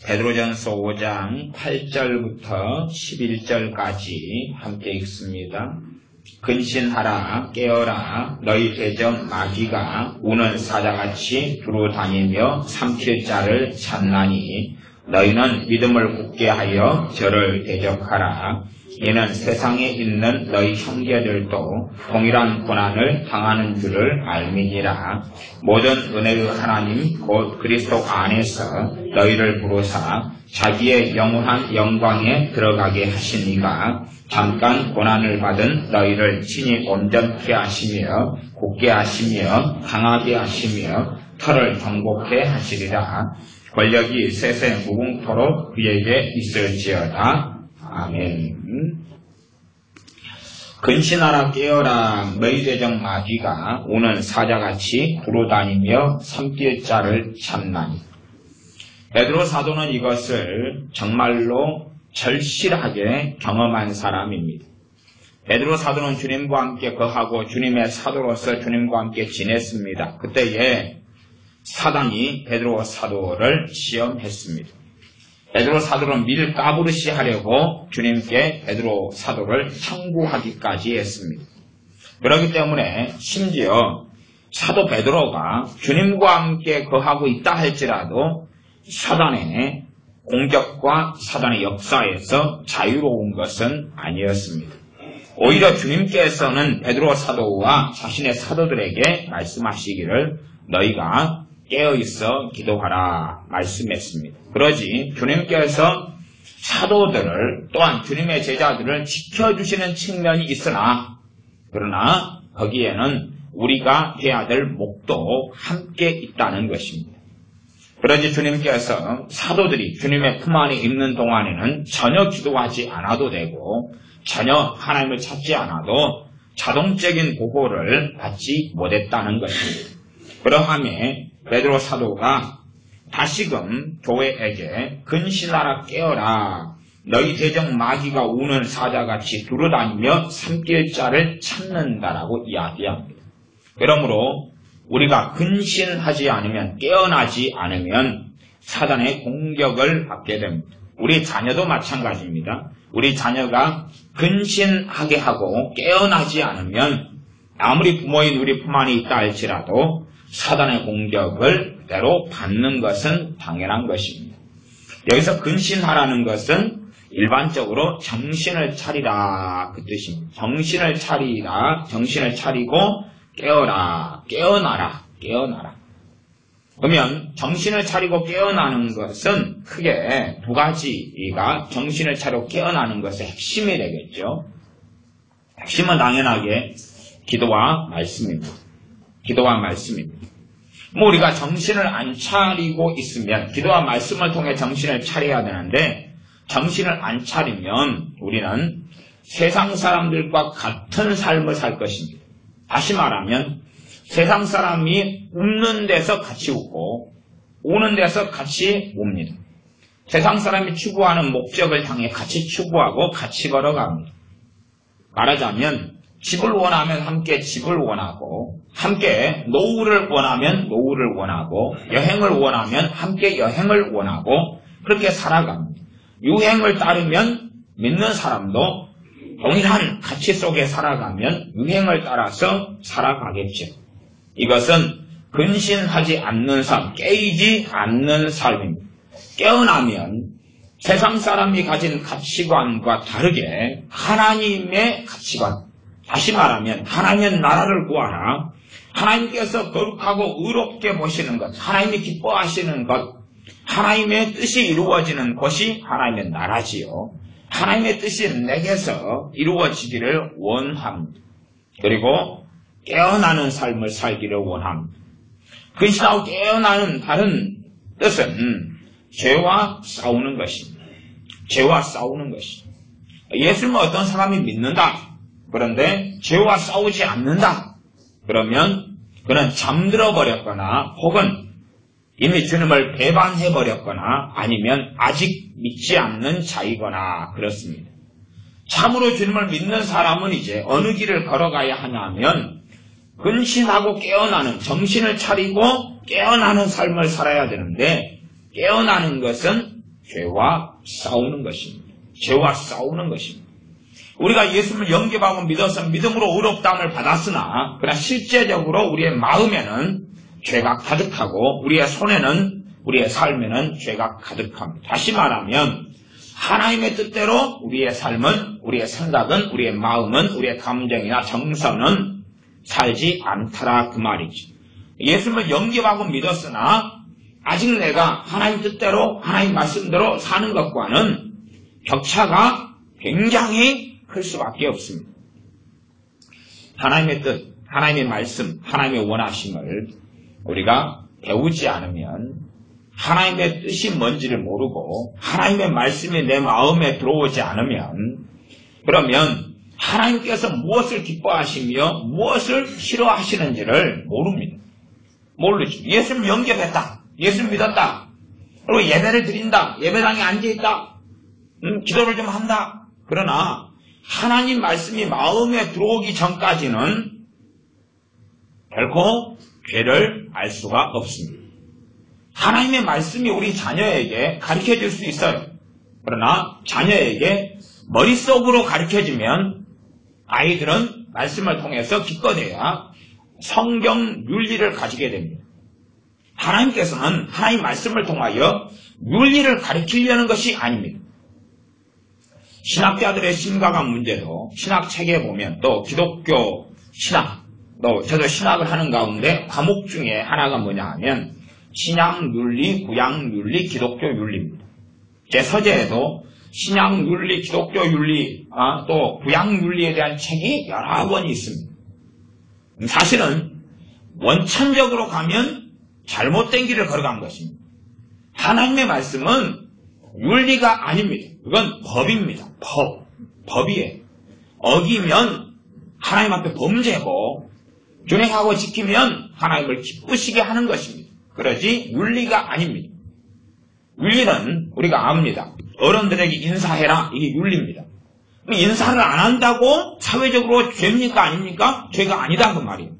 베드로전서 5장 8절부터 11절까지 함께 읽습니다. 근신하라 깨어라 너희 대적 마귀가 우는 사자같이 두루 다니며 삼킬 자를 찾나니 너희는 믿음을 굳게 하여 저를 대적하라. 이는 세상에 있는 너희 형제들도 동일한 고난을 당하는 줄을 알미니라. 모든 은혜의 하나님 곧 그리스도 안에서 너희를 부르사 자기의 영원한 영광에 들어가게 하시니가 잠깐 고난을 받은 너희를 친히 온전케 하시며 굳게 하시며 강하게 하시며 털을 정복케 하시리라. 권력이 세세 무궁토록 그에게 있을지어다. 아멘. 근신하라 깨어라 너희 대적 마귀가 우는 사자같이 두루다니며 삼킬 자를 찾나니. 베드로 사도는 이것을 정말로 절실하게 경험한 사람입니다. 베드로 사도는 주님과 함께 거하고 주님의 사도로서 주님과 함께 지냈습니다. 그때에 사단이 베드로 사도를 시험했습니다. 베드로 사도를 밀가부르시 하려고 주님께 베드로 사도를 청구하기까지 했습니다. 그렇기 때문에 심지어 사도 베드로가 주님과 함께 거하고 있다 할지라도 사단의 공격과 사단의 역사에서 자유로운 것은 아니었습니다. 오히려 주님께서는 베드로 사도와 자신의 사도들에게 말씀하시기를 너희가 깨어있어 기도하라 말씀했습니다. 그러지 주님께서 사도들을 또한 주님의 제자들을 지켜주시는 측면이 있으나 그러나 거기에는 우리가 해야 될 목도 함께 있다는 것입니다. 그러지 주님께서 사도들이 주님의 품 안에 있는 동안에는 전혀 기도하지 않아도 되고 전혀 하나님을 찾지 않아도 자동적인 보호를 받지 못했다는 것입니다. 그러함에 베드로 사도가 다시금 교회에게 근신하라 깨어라 너희 대적 마귀가 우는 사자같이 두루다니며 삼킬 자를 찾는다라고 이야기합니다. 그러므로 우리가 근신하지 않으면 깨어나지 않으면 사단의 공격을 받게 됩니다. 우리 자녀도 마찬가지입니다. 우리 자녀가 근신하게 하고 깨어나지 않으면 아무리 부모인 우리 품 안에 있다 할지라도 사단의 공격을 그대로 받는 것은 당연한 것입니다. 여기서 근신하라는 것은 일반적으로 정신을 차리라 그 뜻입니다. 정신을 차리라, 정신을 차리고 깨어라, 깨어나라, 깨어나라. 그러면 정신을 차리고 깨어나는 것은 크게 두 가지가 정신을 차리고 깨어나는 것의 핵심이 되겠죠. 핵심은 당연하게 기도와 말씀입니다. 기도와 말씀입니다. 우리가 정신을 안 차리고 있으면 기도와 말씀을 통해 정신을 차려야 되는데 정신을 안 차리면 우리는 세상 사람들과 같은 삶을 살 것입니다. 다시 말하면 세상 사람이 웃는 데서 같이 웃고 우는 데서 같이 웁니다. 세상 사람이 추구하는 목적을 향해 같이 추구하고 같이 걸어갑니다. 말하자면 집을 원하면 함께 집을 원하고 함께 노후를 원하면 노후를 원하고 여행을 원하면 함께 여행을 원하고 그렇게 살아갑니다. 유행을 따르면 믿는 사람도 동일한 가치 속에 살아가면 유행을 따라서 살아가겠죠. 이것은 근신하지 않는 삶, 깨이지 않는 삶입니다. 깨어나면 세상 사람이 가진 가치관과 다르게 하나님의 가치관, 다시 말하면 하나님의 나라를 구하라. 하나님께서 거룩하고 의롭게 보시는 것, 하나님이 기뻐하시는 것, 하나님의 뜻이 이루어지는 것이 하나님의 나라지요. 하나님의 뜻이 내게서 이루어지기를 원합니다. 그리고 깨어나는 삶을 살기를 원합니다. 근신하고 깨어나는 다른 뜻은 죄와 싸우는 것입니다. 죄와 싸우는 것입니다. 예수님은 어떤 사람이 믿는다. 그런데 죄와 싸우지 않는다. 그러면 그는 잠들어 버렸거나 혹은 이미 주님을 배반해버렸거나 아니면 아직 믿지 않는 자이거나 그렇습니다. 참으로 주님을 믿는 사람은 이제 어느 길을 걸어가야 하냐면 근신하고 깨어나는, 정신을 차리고 깨어나는 삶을 살아야 되는데 깨어나는 것은 죄와 싸우는 것입니다. 죄와 싸우는 것입니다. 우리가 예수님을 영접하고 믿어서 믿음으로 의롭다함을 받았으나 그러나 실제적으로 우리의 마음에는 죄가 가득하고 우리의 손에는 우리의 삶에는 죄가 가득합니다. 다시 말하면 하나님의 뜻대로 우리의 삶은 우리의 생각은 우리의 마음은 우리의 감정이나 정서는 살지 않더라 그 말이지. 예수님을 영접하고 믿었으나 아직 내가 하나님 뜻대로 하나님 말씀대로 사는 것과는 격차가 굉장히 클 수밖에 없습니다. 하나님의 뜻, 하나님의 말씀, 하나님의 원하심을 우리가 배우지 않으면 하나님의 뜻이 뭔지를 모르고 하나님의 말씀이 내 마음에 들어오지 않으면 그러면 하나님께서 무엇을 기뻐하시며 무엇을 싫어하시는지를 모릅니다. 모르죠. 예수님 영접했다. 예수님 믿었다. 그리고 예배를 드린다. 예배당에 앉아있다. 기도를 좀 한다. 그러나 하나님 말씀이 마음에 들어오기 전까지는 결코 죄를 알 수가 없습니다. 하나님의 말씀이 우리 자녀에게 가르쳐줄 수 있어요. 그러나 자녀에게 머릿속으로 가르쳐주면 아이들은 말씀을 통해서 기껏해야 성경 윤리를 가지게 됩니다. 하나님께서는 하나님 말씀을 통하여 윤리를 가르치려는 것이 아닙니다. 신학자들의 심각한 문제도 신학책에 보면 또 기독교 신학, 또 저도 신학을 하는 가운데 과목 중에 하나가 뭐냐 하면 신약 윤리, 구약 윤리, 기독교 윤리입니다. 제 서재에도 신약 윤리, 기독교 윤리, 또 구약 윤리에 대한 책이 여러 권이 있습니다. 사실은 원천적으로 가면 잘못된 길을 걸어간 것입니다. 하나님의 말씀은 윤리가 아닙니다. 그건 법입니다. 법이에요. 어기면 하나님 앞에 범죄고 준행하고 지키면 하나님을 기쁘시게 하는 것입니다. 그러지 윤리가 아닙니다. 윤리는 우리가 압니다. 어른들에게 인사해라. 이게 윤리입니다. 인사를 안 한다고 사회적으로 죄입니까 아닙니까? 죄가 아니다 그 말이에요.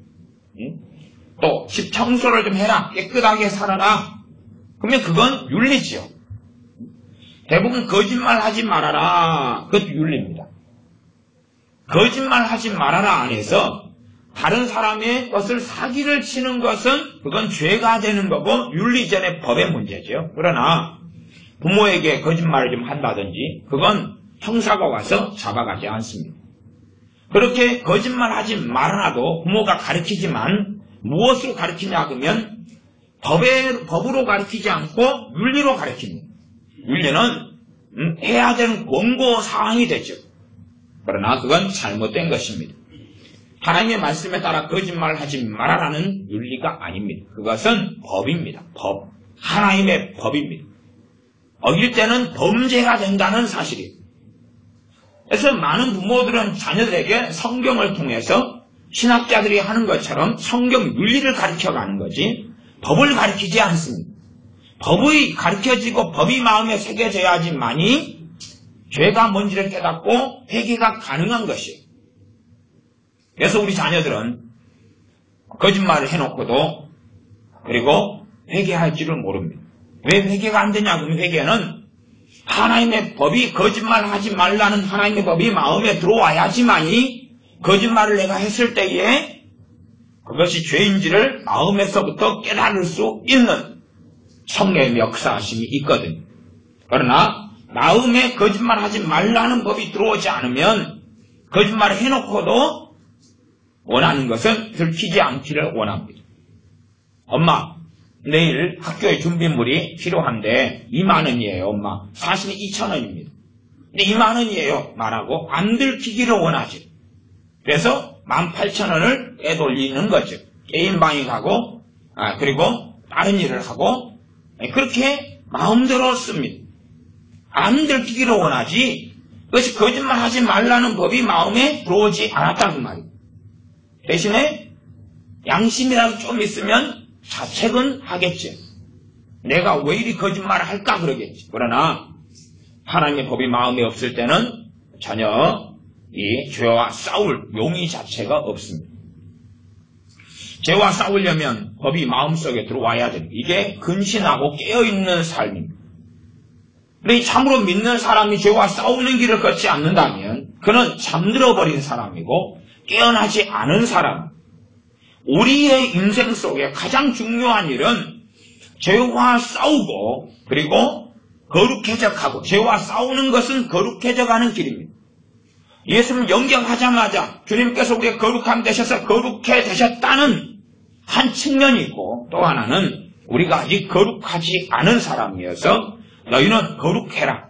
또 집 청소를 좀 해라. 깨끗하게 살아라. 그러면 그건 윤리지요. 대부분 거짓말하지 말아라. 그것도 윤리입니다. 거짓말하지 말아라 안에서 다른 사람의 것을 사기를 치는 것은 그건 죄가 되는 거고 윤리전의 법의 문제죠. 그러나 부모에게 거짓말을 좀 한다든지 그건 형사가 와서 잡아가지 않습니다. 그렇게 거짓말하지 말아라도 부모가 가르치지만 무엇으로 가르치냐 그러면 법으로 가르치지 않고 윤리로 가르칩니다. 윤리는 해야 되는 권고사항이 되죠. 그러나 그건 잘못된 것입니다. 하나님의 말씀에 따라 거짓말하지 말아라는 윤리가 아닙니다. 그것은 법입니다. 법. 하나님의 법입니다. 어길 때는 범죄가 된다는 사실이에요. 그래서 많은 부모들은 자녀들에게 성경을 통해서 신학자들이 하는 것처럼 성경 윤리를 가르쳐가는 거지 법을 가르치지 않습니다. 법이 가르쳐지고 법이 마음에 새겨져야지만이 죄가 뭔지를 깨닫고 회개가 가능한 것이에요. 그래서 우리 자녀들은 거짓말을 해놓고도 그리고 회개할 줄을 모릅니다. 왜 회개가 안 되냐? 그러면 회개는 하나님의 법이 거짓말하지 말라는 하나님의 법이 마음에 들어와야지만이 거짓말을 내가 했을 때에 그것이 죄인지를 마음에서부터 깨달을 수 있는 성령의 역사하심이 있거든요. 그러나 마음에 거짓말하지 말라는 법이 들어오지 않으면 거짓말을 해놓고도 원하는 것은 들키지 않기를 원합니다. 엄마, 내일 학교에 준비물이 필요한데 2만 원이에요, 엄마. 사실은 2천 원입니다. 근데 2만 원이에요, 말하고 안 들키기를 원하지. 그래서 18,000원을 빼돌리는 거죠. 게임방에 가고, 그리고 다른 일을 하고, 그렇게 마음대로 씁니다. 안 들키기를 원하지, 그것이 거짓말 하지 말라는 법이 마음에 들어오지 않았다는 말이에요. 대신에 양심이라도 좀 있으면 자책은 하겠지. 내가 왜 이리 거짓말을 할까 그러겠지. 그러나 하나님의 법이 마음에 없을 때는 전혀 이 죄와 싸울 용의 자체가 없습니다. 죄와 싸우려면 법이 마음속에 들어와야 됩니다. 이게 근신하고 깨어있는 삶입니다. 근데 참으로 믿는 사람이 죄와 싸우는 길을 걷지 않는다면 그는 잠들어버린 사람이고 깨어나지 않은 사람. 우리의 인생 속에 가장 중요한 일은 죄와 싸우고 그리고 거룩해져 가고, 죄와 싸우는 것은 거룩해져 가는 길입니다. 예수를 영접하자마자 주님께서 우리의 거룩함 되셔서 거룩해 되셨다는 한 측면이 있고, 또 하나는 우리가 아직 거룩하지 않은 사람이어서 너희는 거룩해라,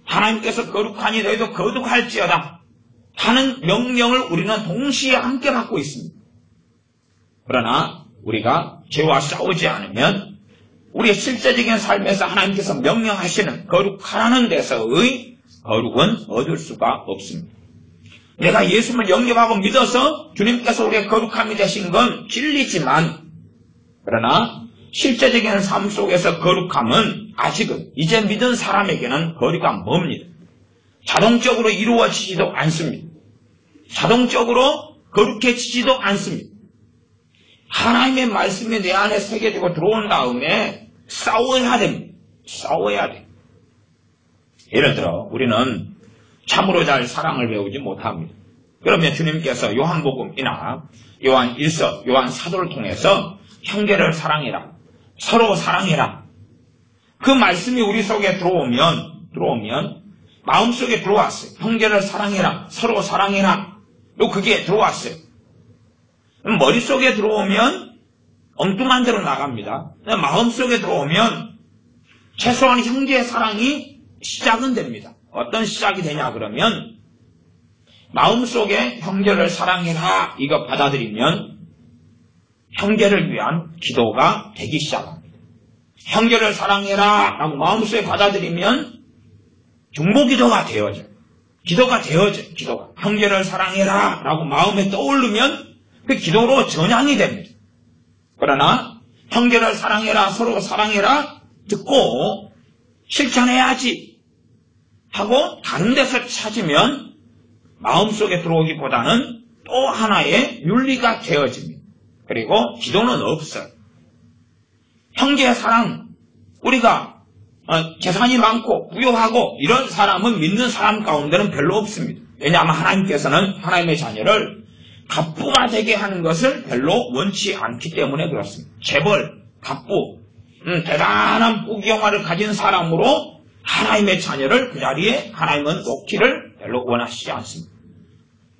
하나님께서 거룩하니 너희도 거룩할지어다 하는 명령을 우리는 동시에 함께 받고 있습니다. 그러나 우리가 죄와 싸우지 않으면 우리의 실제적인 삶에서 하나님께서 명령하시는 거룩하라는 데서의 거룩은 얻을 수가 없습니다. 내가 예수를 영접하고 믿어서 주님께서 우리의 거룩함이 되신 건 진리지만, 그러나 실제적인 삶 속에서 거룩함은 아직은 이제 믿은 사람에게는 거리가 멉니다. 자동적으로 이루어지지도 않습니다. 자동적으로 거룩해지지도 않습니다. 하나님의 말씀이 내 안에 새겨지고 들어온 다음에 싸워야 됩니다. 싸워야 돼. 예를 들어 우리는 참으로 잘 사랑을 배우지 못합니다. 그러면 주님께서 요한복음이나 요한 1서, 요한 사도를 통해서 형제를 사랑해라, 서로 사랑해라, 그 말씀이 우리 속에 들어오면 마음속에 들어왔어요. 형제를 사랑해라, 서로 사랑해라, 그게 들어왔어요. 머릿속에 들어오면 엉뚱한 대로 나갑니다. 마음속에 들어오면 최소한 형제의 사랑이 시작은 됩니다. 어떤 시작이 되냐 그러면 마음속에 형제를 사랑해라 이거 받아들이면 형제를 위한 기도가 되기 시작합니다. 형제를 사랑해라 라고 마음속에 받아들이면 중보기도가 되어져요. 기도가 되어져요. 기도가. 형제를 사랑해라 라고 마음에 떠오르면 그 기도로 전향이 됩니다. 그러나 형제를 사랑해라, 서로 사랑해라 듣고 실천해야지 하고 다른 데서 찾으면 마음속에 들어오기보다는 또 하나의 윤리가 되어집니다. 그리고 기도는 없어요. 형제의 사랑, 우리가 재산이 많고 부유하고 이런 사람은 믿는 사람 가운데는 별로 없습니다. 왜냐하면 하나님께서는 하나님의 자녀를 갑부가 되게 하는 것을 별로 원치 않기 때문에 그렇습니다. 재벌, 갑부, 대단한 부귀영화를 가진 사람으로 하나님의 자녀를 그 자리에 하나님은 놓기를 별로 원하시지 않습니다.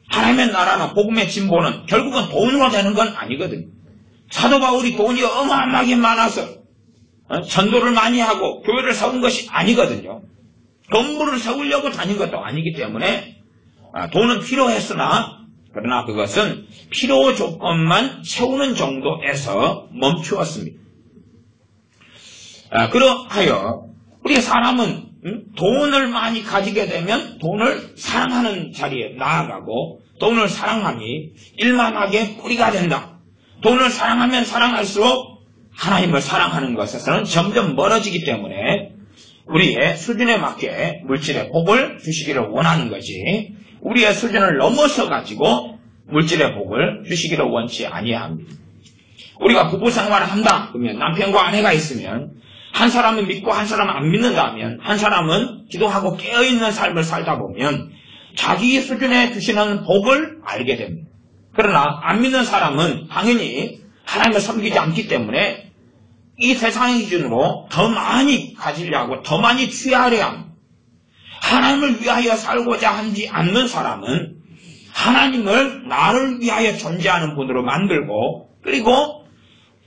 하나님의 나라나 복음의 진보는 결국은 돈으로 되는 건 아니거든요. 사도 바울이 돈이 어마어마하게 많아서 전도를 많이 하고 교회를 세운 것이 아니거든요. 건물을 세우려고 다닌 것도 아니기 때문에 돈은 필요했으나 그러나 그것은 필요 조건만 채우는 정도에서 멈추었습니다. 그러하여 우리 사람은 돈을 많이 가지게 되면 돈을 사랑하는 자리에 나아가고, 돈을 사랑함이 일만하게 뿌리가 된다. 돈을 사랑하면 사랑할수록 하나님을 사랑하는 것에서는 점점 멀어지기 때문에 우리의 수준에 맞게 물질의 복을 주시기를 원하는 거지, 우리의 수준을 넘어서 가지고 물질의 복을 주시기를 원치 아니합니다. 우리가 부부 생활을 한다 그러면 남편과 아내가 있으면 한 사람은 믿고 한 사람은 안 믿는다면, 한 사람은 기도하고 깨어있는 삶을 살다 보면 자기 수준에 주시는 복을 알게 됩니다. 그러나 안 믿는 사람은 당연히 하나님을 섬기지 않기 때문에 이 세상의 기준으로 더 많이 가지려고 더 많이 취하려 합니다. 하나님을 위하여 살고자 하지 않는 사람은 하나님을 나를 위하여 존재하는 분으로 만들고, 그리고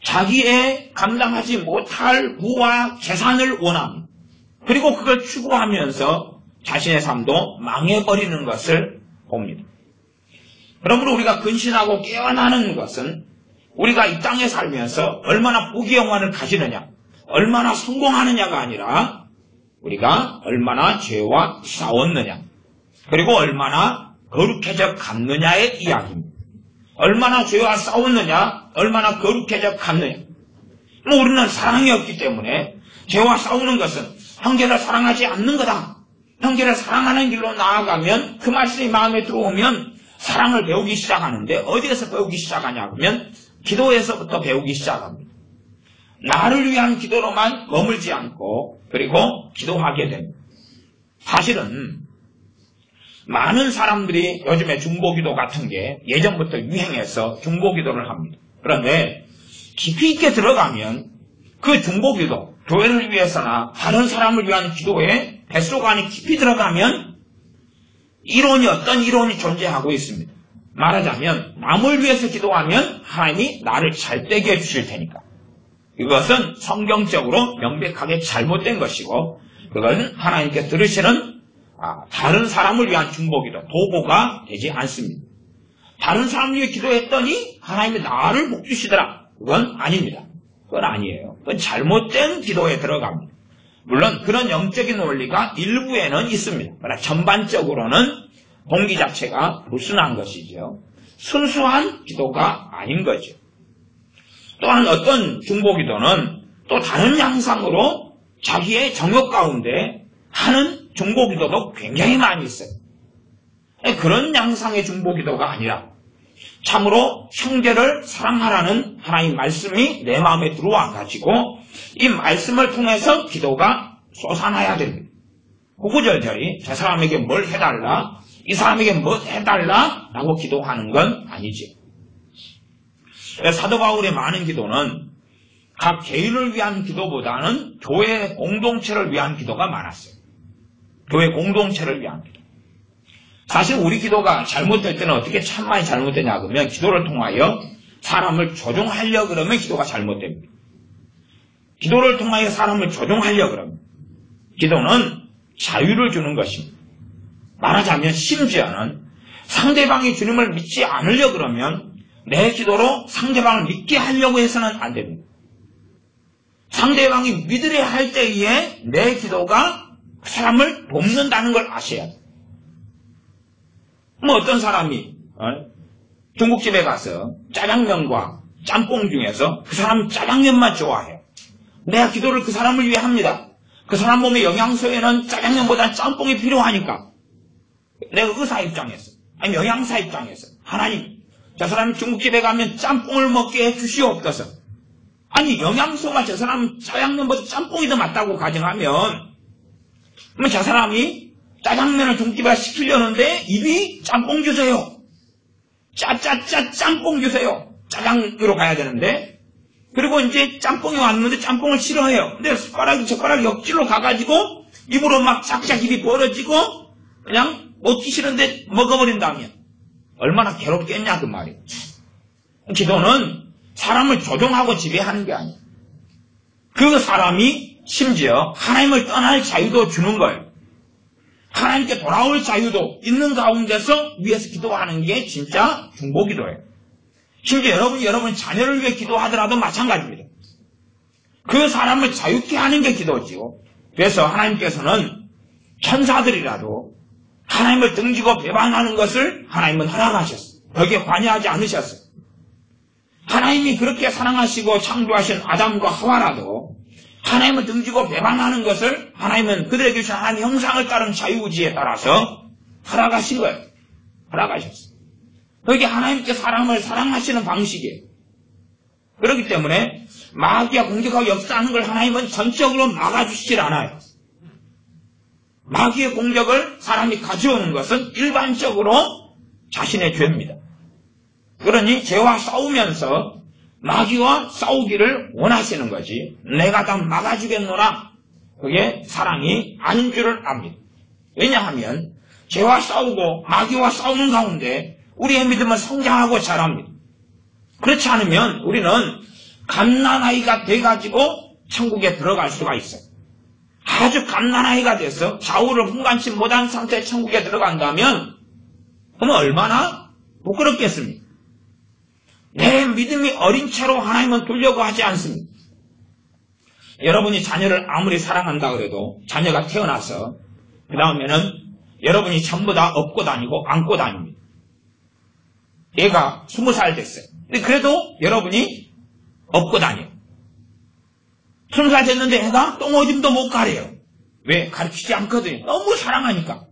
자기의 감당하지 못할 부와 재산을 원합니다. 그리고 그걸 추구하면서 자신의 삶도 망해버리는 것을 봅니다. 그러므로 우리가 근신하고 깨어나는 것은 우리가 이 땅에 살면서 얼마나 부귀영화를 가지느냐, 얼마나 성공하느냐가 아니라 우리가 얼마나 죄와 싸웠느냐, 그리고 얼마나 거룩해져 갔느냐의 이야기입니다. 얼마나 죄와 싸웠느냐, 얼마나 거룩해져 갔느냐. 우리는 사랑이 없기 때문에 죄와 싸우는 것은 형제를 사랑하지 않는 거다. 형제를 사랑하는 길로 나아가면 그 말씀이 마음에 들어오면 사랑을 배우기 시작하는데, 어디에서 배우기 시작하냐 그러면 기도에서부터 배우기 시작합니다. 나를 위한 기도로만 머물지 않고 그리고 기도하게 됩니다. 사실은 많은 사람들이 요즘에 중보기도 같은 게 예전부터 유행해서 중보기도를 합니다. 그런데 깊이 있게 들어가면 그 중보기도, 교회를 위해서나 다른 사람을 위한 기도에 뱃속 안에 깊이 들어가면 어떤 이론이 존재하고 있습니다. 말하자면 남을 위해서 기도하면 하나님이 나를 잘되게 해주실 테니까. 이것은 성경적으로 명백하게 잘못된 것이고 그것은 하나님께 들으시는 다른 사람을 위한 중보기도, 도구가 되지 않습니다. 다른 사람을 위해 기도했더니 하나님이 나를 복 주시더라. 그건 아닙니다. 그건 아니에요. 그건 잘못된 기도에 들어갑니다. 물론 그런 영적인 원리가 일부에는 있습니다. 그러나 전반적으로는 동기 자체가 불순한 것이죠. 순수한 기도가 아닌 거죠. 또한 어떤 중보기도는 또 다른 양상으로 자기의 정욕 가운데 하는 중보기도도 굉장히 많이 있어요. 그런 양상의 중보기도가 아니라 참으로 형제를 사랑하라는 하나님 말씀이 내 마음에 들어와 가지고 이 말씀을 통해서 기도가 솟아나야 됩니다. 구구절절히 저 사람에게 뭘 해달라, 이 사람에게 뭐 해달라 라고 기도하는 건 아니지. 사도 바울의 많은 기도는 각 개인을 위한 기도보다는 교회 공동체를 위한 기도가 많았어요. 교회 공동체를 위한 기도. 사실 우리 기도가 잘못될 때는 어떻게 참 많이 잘못되냐 그러면 기도를 통하여 사람을 조종하려고 그러면 기도가 잘못됩니다. 기도를 통하여 사람을 조종하려고 그러면 기도는 자유를 주는 것입니다. 말하자면 심지어는 상대방이 주님을 믿지 않으려고 그러면 내 기도로 상대방을 믿게 하려고 해서는 안 됩니다. 상대방이 믿으려 할 때에 내 기도가 그 사람을 돕는다는 걸 아셔야 돼요. 어떤 사람이 중국집에 가서 짜장면과 짬뽕 중에서 그 사람은 짜장면만 좋아해요. 내가 기도를 그 사람을 위해 합니다. 그 사람 몸의 영양소에는 짜장면보다 짬뽕이 필요하니까 내가 의사 입장에서 아니 영양사 입장에서 하나님 저 사람이 중국집에 가면 짬뽕을 먹게 해주시옵소서. 아니 영양소가 저 사람 짜장면보다 짬뽕이 더 맞다고 가정하면 그러면 저 사람이 짜장면을 중국집에 시키려는데 입이 짬뽕 주세요. 짜짜짜 짬뽕 주세요. 짜장으로 가야 되는데 그리고 이제 짬뽕이 왔는데 짬뽕을 싫어해요. 근데 젓가락이 옆질로 가가지고 입으로 막 짝짝 입이 벌어지고 그냥 먹기 싫은데 먹어버린다면 얼마나 괴롭겠냐 그 말이에요. 기도는 사람을 조종하고 지배하는 게 아니에요. 그 사람이 심지어 하나님을 떠날 자유도 주는 거예요. 하나님께 돌아올 자유도 있는 가운데서 위해서 기도하는 게 진짜 중보기도예요. 심지어 여러분 자녀를 위해 기도하더라도 마찬가지입니다. 그 사람을 자유케 하는 게 기도지요. 그래서 하나님께서는 천사들이라도 하나님을 등지고 배반하는 것을 하나님은 허락하셨어요. 거기에 관여하지 않으셨어요. 하나님이 그렇게 사랑하시고 창조하신 아담과 하와라도 하나님을 등지고 배반하는 것을 하나님은 그들에게 주신 하나님의 형상을 따른 자유의지에 따라서 허락하신 거예요. 허락하셨어요. 그게 하나님께 사람을 사랑하시는 방식이에요. 그렇기 때문에 마귀가 공격하고 역사하는 걸 하나님은 전적으로 막아주시질 않아요. 마귀의 공격을 사람이 가져오는 것은 일반적으로 자신의 죄입니다. 그러니 죄와 싸우면서 마귀와 싸우기를 원하시는 거지 내가 다 막아주겠노라 그게 사랑이 아닌 줄을 압니다. 왜냐하면 죄와 싸우고 마귀와 싸우는 가운데 우리의 믿음은 성장하고 자랍니다. 그렇지 않으면 우리는 갓난아이가 돼가지고 천국에 들어갈 수가 있어요. 아주 갓난아이가 돼서 좌우를 분간치 못한 상태에 천국에 들어간다면 그러면 얼마나 부끄럽겠습니까? 내 믿음이 어린 채로 하나님은 두려고 하지 않습니다. 여러분이 자녀를 아무리 사랑한다 그래도 자녀가 태어나서 그 다음에는 여러분이 전부 다 업고 다니고 안고 다닙니다. 얘가 20살 됐어요. 근데 그래도 여러분이 업고 다녀요. 20살 됐는데 애가 똥오줌도 못 가려요. 왜? 가르치지 않거든요. 너무 사랑하니까.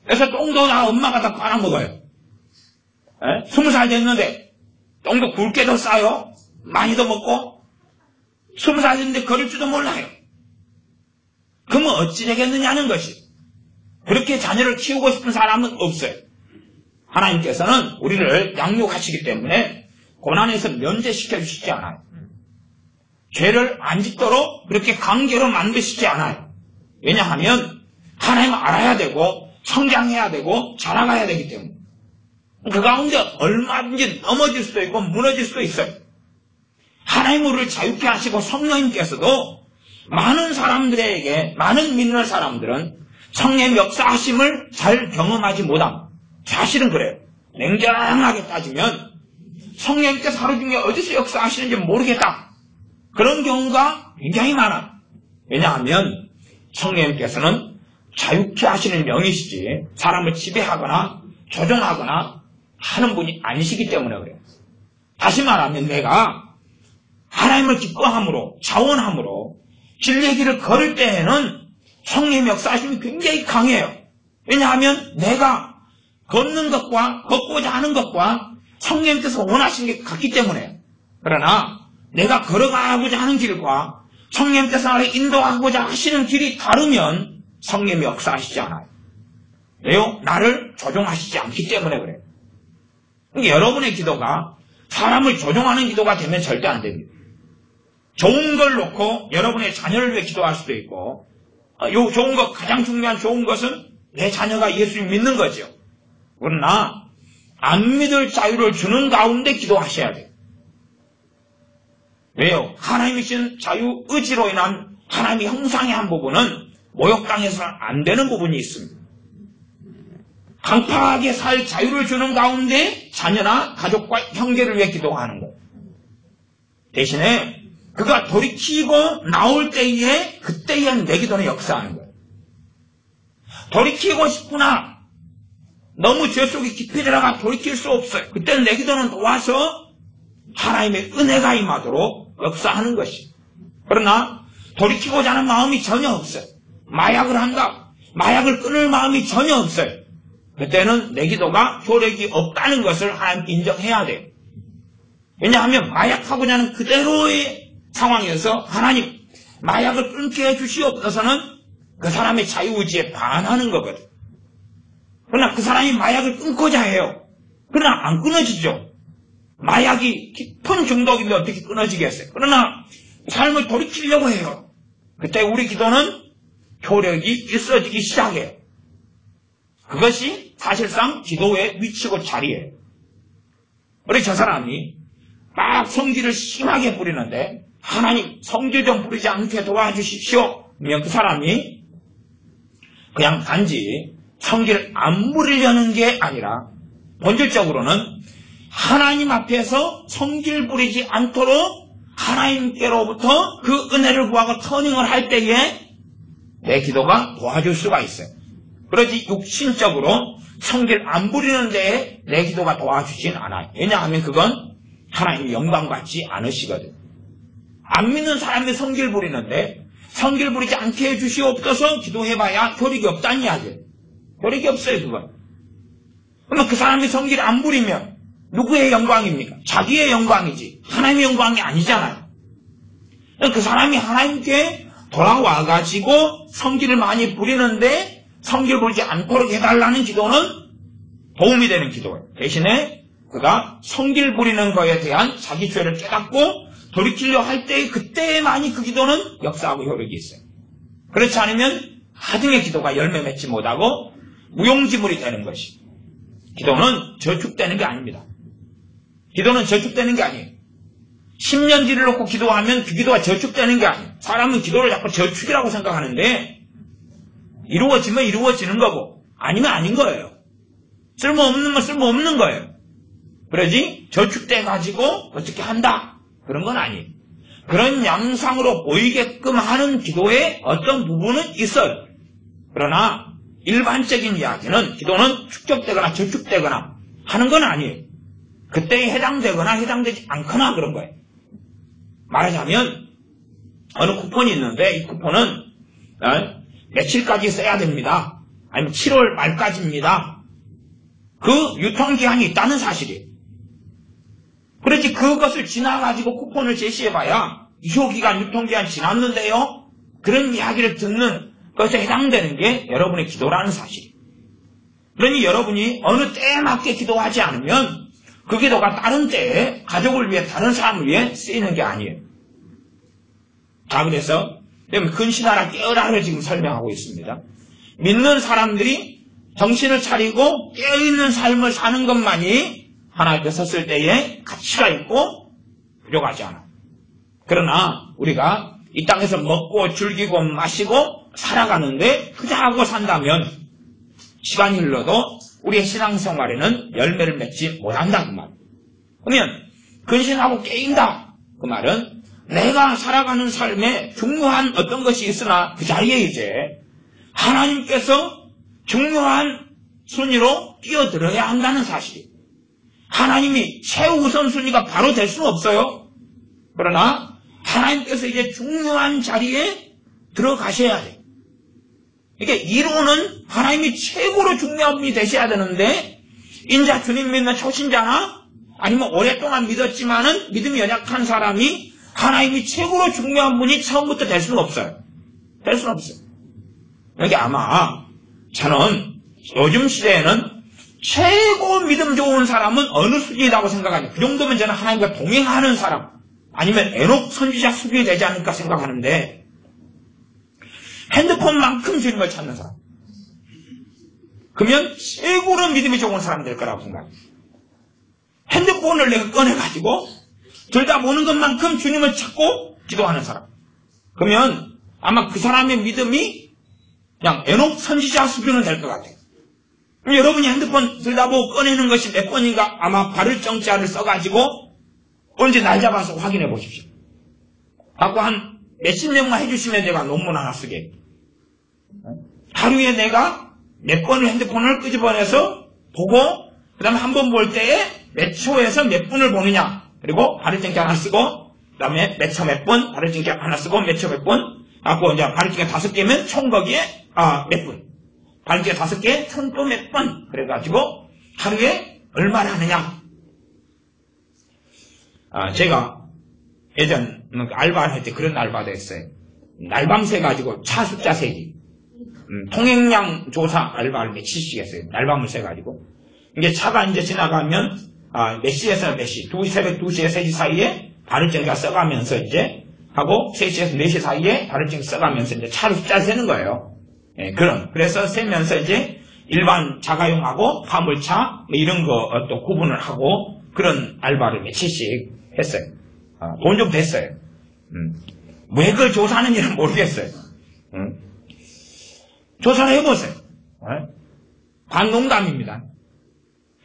그래서 똥도 다 엄마가 다 빨아먹어요. 20살 됐는데 똥도 굵게도 싸요. 많이도 먹고 20살 됐는데 걸을 줄도 몰라요. 그러면 어찌 되겠느냐는 것이 그렇게 자녀를 키우고 싶은 사람은 없어요. 하나님께서는 우리를 양육하시기 때문에 고난에서 면제시켜 주시지 않아요. 죄를 안 짓도록 그렇게 강제로 만드시지 않아요. 왜냐하면 하나님을 알아야 되고 성장해야 되고 자라가야 되기 때문에. 그 가운데 얼마든지 넘어질 수도 있고 무너질 수도 있어요. 하나님 우리를 자유케 하시고 성령님께서도 많은 사람들에게, 많은 믿는 사람들은 성령의 역사하심을 잘 경험하지 못함. 사실은 그래요. 냉정하게 따지면 성령님께서 하루 중에 어디서 역사하시는지 모르겠다. 그런 경우가 굉장히 많아. 왜냐하면 성령님께서는 자유케 하시는 영이시지 사람을 지배하거나 조종하거나 하는 분이 아니시기 때문에 그래요. 다시 말하면 내가 하나님을 기뻐함으로 자원함으로 진리의 길을 걸을 때에는 성령의 역사하심이 굉장히 강해요. 왜냐하면 내가 걷는 것과 걷고자 하는 것과 성령님께서 원하시는 게 같기 때문에. 그러나 내가 걸어가고자 하는 길과 성령님께서 나를 인도하고자 하시는 길이 다르면 성령님이 역사하시지 않아요. 왜요? 나를 조종하시지 않기 때문에 그래요. 그러니까 여러분의 기도가 사람을 조종하는 기도가 되면 절대 안 됩니다. 좋은 걸 놓고 여러분의 자녀를 위해 기도할 수도 있고, 요 좋은 것, 가장 중요한 좋은 것은 내 자녀가 예수님 믿는 거죠. 그러나 안 믿을 자유를 주는 가운데 기도하셔야 돼요. 왜요? 하나님이 주신 자유 의지로 인한 하나님의 형상의 한 부분은 모욕당해서는 안 되는 부분이 있습니다. 강팍하게 살 자유를 주는 가운데 자녀나 가족과 형제를 위해 기도하는 것. 대신에 그가 돌이키고 나올 때에 그때에 내 기도는 역사하는 거예요. 돌이키고 싶구나. 너무 죄 속에 깊이 들어가 돌이킬 수 없어요. 그때는 내 기도는 도와서 하나님의 은혜가 임하도록 역사하는 것이. 그러나 돌이키고자 하는 마음이 전혀 없어요. 마약을 한다. 마약을 끊을 마음이 전혀 없어요. 그때는 내 기도가 효력이 없다는 것을 하나님께 인정해야 돼요. 왜냐하면 마약하고자 하는 그대로의 상황에서 하나님 마약을 끊게 해주시옵소서는 그 사람의 자유의지에 반하는 거거든. 그러나 그 사람이 마약을 끊고자 해요. 그러나 안 끊어지죠. 마약이 깊은 중독인데 어떻게 끊어지겠어요. 그러나 삶을 돌이키려고 해요. 그때 우리 기도는 효력이 있어지기 시작해요. 그것이 사실상 기도의 위치고 자리예요. 우리 저 사람이 막 성질을 심하게 부리는데 하나님 성질 좀 부리지 않게 도와주십시오. 그러면 그 사람이 그냥 단지 성질을 안 부리려는 게 아니라 본질적으로는 하나님 앞에서 성질 부리지 않도록 하나님께로부터 그 은혜를 구하고 터닝을 할 때에 내 기도가 도와줄 수가 있어요. 그러지 육신적으로 성질 안 부리는 데에 내 기도가 도와주진 않아요. 왜냐하면 그건 하나님이 영광 받지 않으시거든. 안 믿는 사람이 성질 부리는데 성질 부리지 않게 해주시옵소서 기도해봐야 효력이 없다는 이야기예요. 효력이 없어요, 그건. 그러면 그 사람이 성질 안 부리면 누구의 영광입니까? 자기의 영광이지 하나님의 영광이 아니잖아요. 그 사람이 하나님께 돌아와가지고 성질을 많이 부리는데 성질 부리지 않도록 해달라는 기도는 도움이 되는 기도예요. 대신에 그가 성질 부리는 거에 대한 자기 죄를 깨닫고 돌이키려 할 때 그때만이 그 기도는 역사하고 효력이 있어요. 그렇지 않으면 하등의 기도가 열매 맺지 못하고 무용지물이 되는 것이. 기도는 저축되는 게 아닙니다. 기도는 저축되는 게 아니에요. 10년지를 놓고 기도하면 그 기도가 저축되는 게 아니에요. 사람은 기도를 자꾸 저축이라고 생각하는데 이루어지면 이루어지는 거고 아니면 아닌 거예요. 쓸모없는 건 쓸모없는 거예요. 그러지 저축돼가지고 어떻게 한다 그런 건 아니에요. 그런 양상으로 보이게끔 하는 기도에 어떤 부분은 있어요. 그러나 일반적인 이야기는 기도는 축적되거나 저축되거나 하는 건 아니에요. 그때에 해당되거나 해당되지 않거나 그런 거예요. 말하자면 어느 쿠폰이 있는데 이 쿠폰은 며칠까지 써야 됩니다. 아니면 7월 말까지입니다. 그 유통기한이 있다는 사실이에요. 그렇지 그것을 지나가지고 쿠폰을 제시해봐야 유효기간 유통기한 지났는데요. 그런 이야기를 듣는 그것에 해당되는 게 여러분의 기도라는 사실이에요. 그러니 여러분이 어느 때에 맞게 기도하지 않으면 그 기도가 다른 때에 가족을 위해 다른 사람을 위해 쓰이는 게 아니에요. 자, 그래서 근신하라 깨어라를 지금 설명하고 있습니다. 믿는 사람들이 정신을 차리고 깨어있는 삶을 사는 것만이 하나님께 섰을 때에 가치가 있고 부족하지 않아. 그러나 우리가 이 땅에서 먹고 즐기고 마시고 살아가는데 투자하고 산다면 시간이 흘러도 우리의 신앙생활에는 열매를 맺지 못한다 그 말. 그러면 근신하고 깨인다 그 말은 내가 살아가는 삶에 중요한 어떤 것이 있으나 그 자리에 이제 하나님께서 중요한 순위로 끼어들어야 한다는 사실이에요. 하나님이 최우선순위가 바로 될 수는 없어요. 그러나 하나님께서 이제 중요한 자리에 들어가셔야 돼요. 이게 이론은 하나님이 최고로 중요한 분이 되셔야 되는데 인자 주님 믿는 초신자나 아니면 오랫동안 믿었지만은 믿음이 연약한 사람이 하나님이 최고로 중요한 분이 처음부터 될 수는 없어요. 될 수는 없어요. 여기 아마 저는 요즘 시대에는 최고 믿음 좋은 사람은 어느 수준이라고 생각하냐. 그 정도면 저는 하나님과 동행하는 사람 아니면 에녹 선지자 수준이 되지 않을까 생각하는데 핸드폰만큼 주님을 찾는 사람 그러면 최고로 믿음이 좋은 사람 될 거라고 생각해요. 핸드폰을 내가 꺼내가지고 들여다보는 것만큼 주님을 찾고 기도하는 사람 그러면 아마 그 사람의 믿음이 그냥 에녹 선지자 수준은 될 것 같아요. 여러분이 핸드폰 들여다보고 꺼내는 것이 몇 번인가 아마 바를 정자를 써가지고 언제 날 잡아서 확인해 보십시오. 갖고 한 몇십 명만 해주시면 제가 논문 하나 쓰게. 하루에 내가 몇 번을 핸드폰을 끄집어내서 보고 그 다음에 한 번 볼 때에 몇 초에서 몇 분을 보느냐 그리고 바를증기 하나 쓰고 그 다음에 몇 초 몇 분 바를증기 하나 쓰고 몇 초 몇 분 갖고 이제 바를증기 5개면 총 거기에 몇 분 바를증기 5개 총 또 몇 번 그래가지고 하루에 얼마나 하느냐. 제가 예전 알바를 할 때 그런 알바도 했어요. 날밤새 가지고 차 숫자 세기 통행량 조사 알바를 며칠씩 했어요. 날밤을 새가지고 이게 차가 이제 지나가면 몇 시에서 몇 시 새벽 2시에서 3시 사이에 바를증기가 써가면서 이제 하고 3시에서 4시 사이에 바를증기 써가면서 이제 차를 숫자 세는 거예요. 예, 그래서 세면서 이제 일반 자가용하고 화물차 이런 거 또 구분을 하고 그런 알바를 며칠씩 했어요. 돈 좀 됐어요. 왜 그걸 조사하는지는 모르겠어요. 조사를 해보세요. 반농담입니다.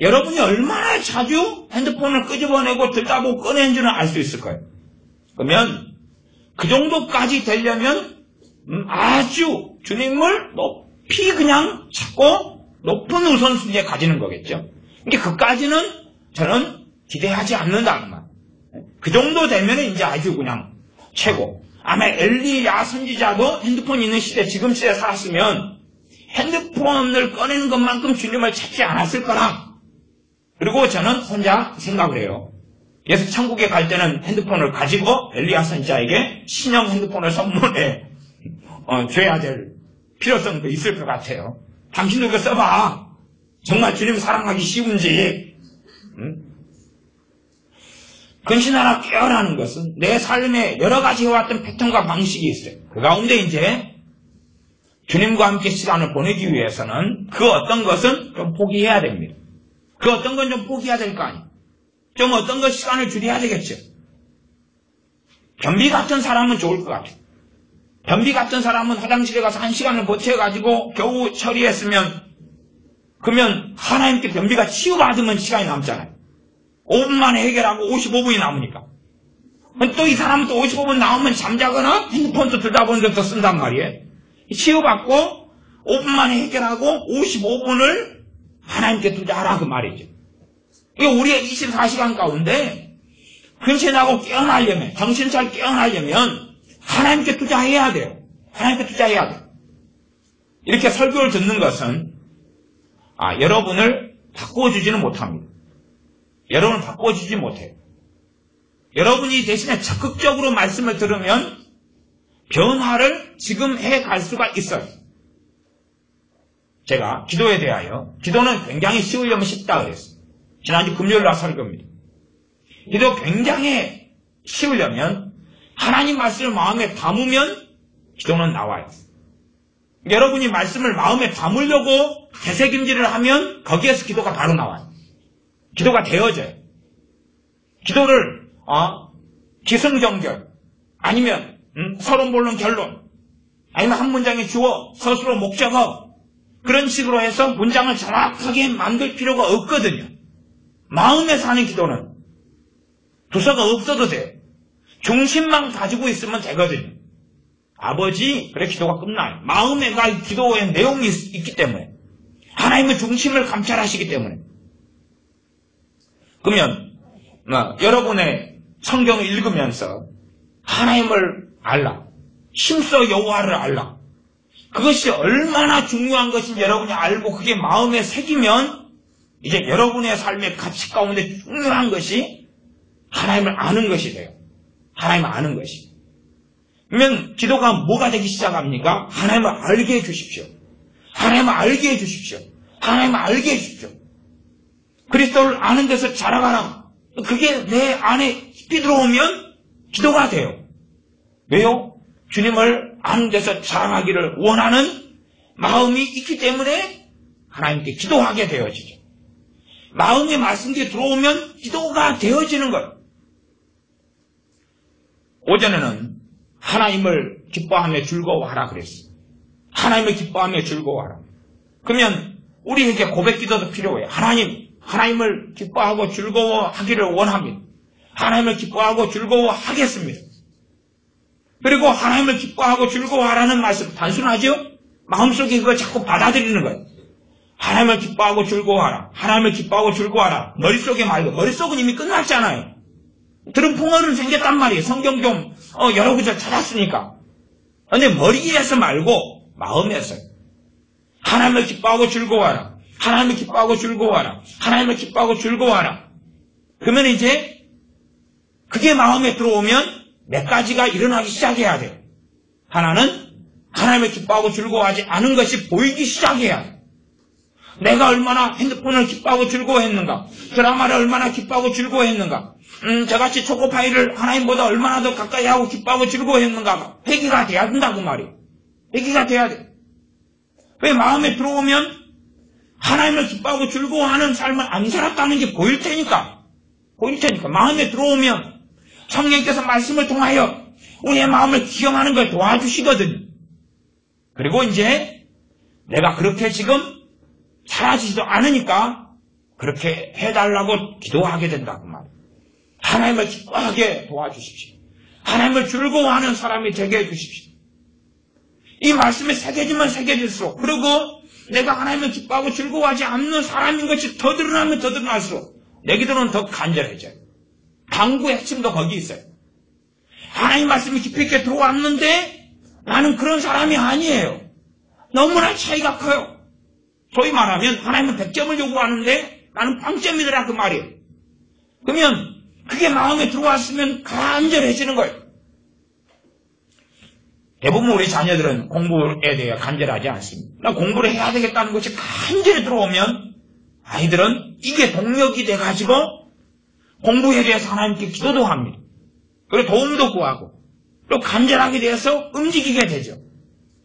여러분이 얼마나 자주 핸드폰을 끄집어내고 들다보고 꺼낸지는 알 수 있을 거예요. 그러면 그 정도까지 되려면 아주 주님을 높이 그냥 찾고 높은 우선순위에 가지는 거겠죠. 그러니까 그까지는 저는 기대하지 않는다는 말. 그 정도 되면 이제 아주 그냥 최고. 아마 엘리야 선지자도 핸드폰 있는 시대, 지금 시대에 살았으면 핸드폰을 꺼내는 것만큼 주님을 찾지 않았을 거라. 그리고 저는 혼자 생각을 해요. 그래서 천국에 갈 때는 핸드폰을 가지고 엘리야 선지자에게 신형 핸드폰을 선물해 줘야 될 필요성도 있을 것 같아요. 당신도 이거 써봐. 정말 주님 사랑하기 쉬운지. 근신하라 깨어라는 것은 내 삶에 여러 가지 해왔던 패턴과 방식이 있어요. 그 가운데 이제 주님과 함께 시간을 보내기 위해서는 그 어떤 것은 좀 포기해야 됩니다. 그 어떤 건 좀 포기해야 될 거 아니에요. 좀 어떤 것 시간을 줄여야 되겠죠. 변비 같은 사람은 좋을 것 같아요. 변비 같은 사람은 화장실에 가서 1시간을 버텨가지고 겨우 처리했으면 그러면 하나님께 변비가 치유받으면 시간이 남잖아요. 5분 만에 해결하고 55분이 남으니까. 또 이 사람은 또 55분 남으면 잠자거나 핸드폰도 들다 보는 것도 쓴단 말이에요. 치유받고 5분 만에 해결하고 55분을 하나님께 투자하라 그 말이죠. 이게 우리의 24시간 가운데 근신하고 깨어나려면, 정신잘 깨어나려면 하나님께 투자해야 돼요. 하나님께 투자해야 돼요. 이렇게 설교를 듣는 것은 여러분을 바꿔주지는 못합니다. 여러분을 바꿔주지 못해요. 여러분이 대신에 적극적으로 말씀을 들으면 변화를 지금 해갈 수가 있어요. 제가 기도에 대하여, 기도는 굉장히 쉬우려면 쉽다 그랬어요. 지난주 금요일날 설교입니다. 기도 굉장히 쉬우려면 하나님 말씀을 마음에 담으면 기도는 나와요. 여러분이 말씀을 마음에 담으려고 되새김질을 하면 거기에서 기도가 바로 나와요. 기도가 되어져요. 기도를 기승전결 아니면 서론본론 결론 아니면 한 문장에 주어 서술어 목적어 그런 식으로 해서 문장을 정확하게 만들 필요가 없거든요. 마음에서 하는 기도는 두서가 없어도 돼요. 중심만 가지고 있으면 되거든요. 아버지, 그래 기도가 끝나요. 마음에 기도의 내용이 있기 때문에 하나님의 중심을 감찰하시기 때문에. 그러면 여러분의 성경을 읽으면서 하나님을 알라, 힘써 여호와를 알라, 그것이 얼마나 중요한 것인지 여러분이 알고 그게 마음에 새기면 이제 여러분의 삶의 가치 가운데 중요한 것이 하나님을 아는 것이 돼요. 하나님을 아는 것이. 그러면 기도가 뭐가 되기 시작합니까? 하나님을 알게 해주십시오. 하나님을 알게 해주십시오. 하나님을 알게 해주십시오. 그리스도를 아는 데서 자라가라. 그게 내 안에 깊이 들어오면 기도가 돼요. 왜요? 주님을 아는 데서 자라가기를 원하는 마음이 있기 때문에 하나님께 기도하게 되어지죠. 마음의 말씀이 들어오면 기도가 되어지는 거예요. 오전에는 하나님을 기뻐하며 즐거워하라 그랬어요. 하나님을 기뻐하며 즐거워하라. 그러면 우리에게 고백 기도도 필요해요. 하나님을 기뻐하고 즐거워하기를 원합니다. 하나님을 기뻐하고 즐거워하겠습니다. 그리고 하나님을 기뻐하고 즐거워하라는 말씀 단순하죠? 마음속에 그걸 자꾸 받아들이는 거예요. 하나님을 기뻐하고 즐거워하라. 하나님을 기뻐하고 즐거워하라. 머릿속에 말고 머릿속은 이미 끝났잖아요. 들은 풍어는 생겼단 말이에요. 성경 좀 여러 구절 찾았으니까. 근데 머리에서 말고 마음에서 하나님을 기뻐하고 즐거워하라. 하나님을 기뻐하고 즐거워하라. 하나님을 기뻐하고 즐거워하라. 그러면 이제 그게 마음에 들어오면 몇 가지가 일어나기 시작해야 돼요. 하나는 하나님을 기뻐하고 즐거워하지 않은 것이 보이기 시작해야 돼요. 내가 얼마나 핸드폰을 기뻐하고 즐거워했는가, 드라마를 얼마나 기뻐하고 즐거워했는가, 저같이 초코파이를 하나님보다 얼마나 더 가까이 하고 기뻐하고 즐거워했는가 회개가 돼야 된다고 말이에요. 회개가 돼야 돼요. 왜 마음에 들어오면 하나님을 기뻐하고 즐거워하는 삶을 안 살았다는 게 보일 테니까. 마음에 들어오면 성령께서 말씀을 통하여 우리의 마음을 기억하는 걸 도와주시거든요. 그리고 이제 내가 그렇게 지금 살아지지도 않으니까 그렇게 해달라고 기도하게 된다고 말이에요. 하나님을 기뻐하게 도와주십시오. 하나님을 즐거워하는 사람이 되게 해주십시오. 이 말씀이 새겨지면 새겨질수록, 그리고 내가 하나님을 기뻐하고 즐거워하지 않는 사람인 것이 더 드러나면 더 드러날수록 내 기도는 더 간절해져요. 강구의 핵심도 거기 있어요. 하나님 말씀이 깊이 있게 들어왔는데 나는 그런 사람이 아니에요. 너무나 차이가 커요. 소위 말하면 하나님은 100점을 요구하는데 나는 0점이더라 그 말이에요. 그러면 그게 마음에 들어왔으면 간절해지는 거예요. 대부분 우리 자녀들은 공부에 대해 간절하지 않습니다. 공부를 해야 되겠다는 것이 간절히 들어오면 아이들은 이게 동력이 돼가지고 공부에 대해서 하나님께 기도도 합니다. 그리고 도움도 구하고 또 간절하게 되어서 움직이게 되죠.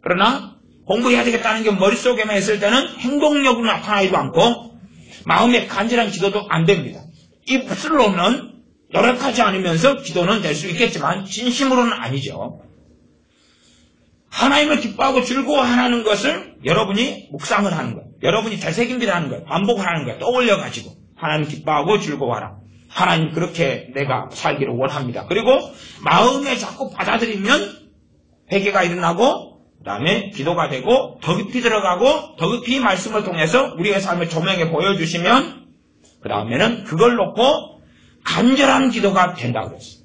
그러나 공부해야 되겠다는 게 머릿속에만 있을 때는 행동력은 나타나지도 않고 마음의 간절한 기도도 안 됩니다. 입술로는 노력하지 않으면서 기도는 될 수 있겠지만 진심으로는 아니죠. 하나님을 기뻐하고 즐거워하는 것을 여러분이 묵상을 하는 거예요. 여러분이 되새김질 하는 거예요. 반복을 하는 거예요. 떠올려가지고 하나님 기뻐하고 즐거워하라. 하나님 그렇게 내가 살기를 원합니다. 그리고 마음에 자꾸 받아들이면 회개가 일어나고 그 다음에 기도가 되고 더 깊이 들어가고 더 깊이 말씀을 통해서 우리의 삶을 조명해 보여주시면 그 다음에는 그걸 놓고 간절한 기도가 된다고 그랬어요.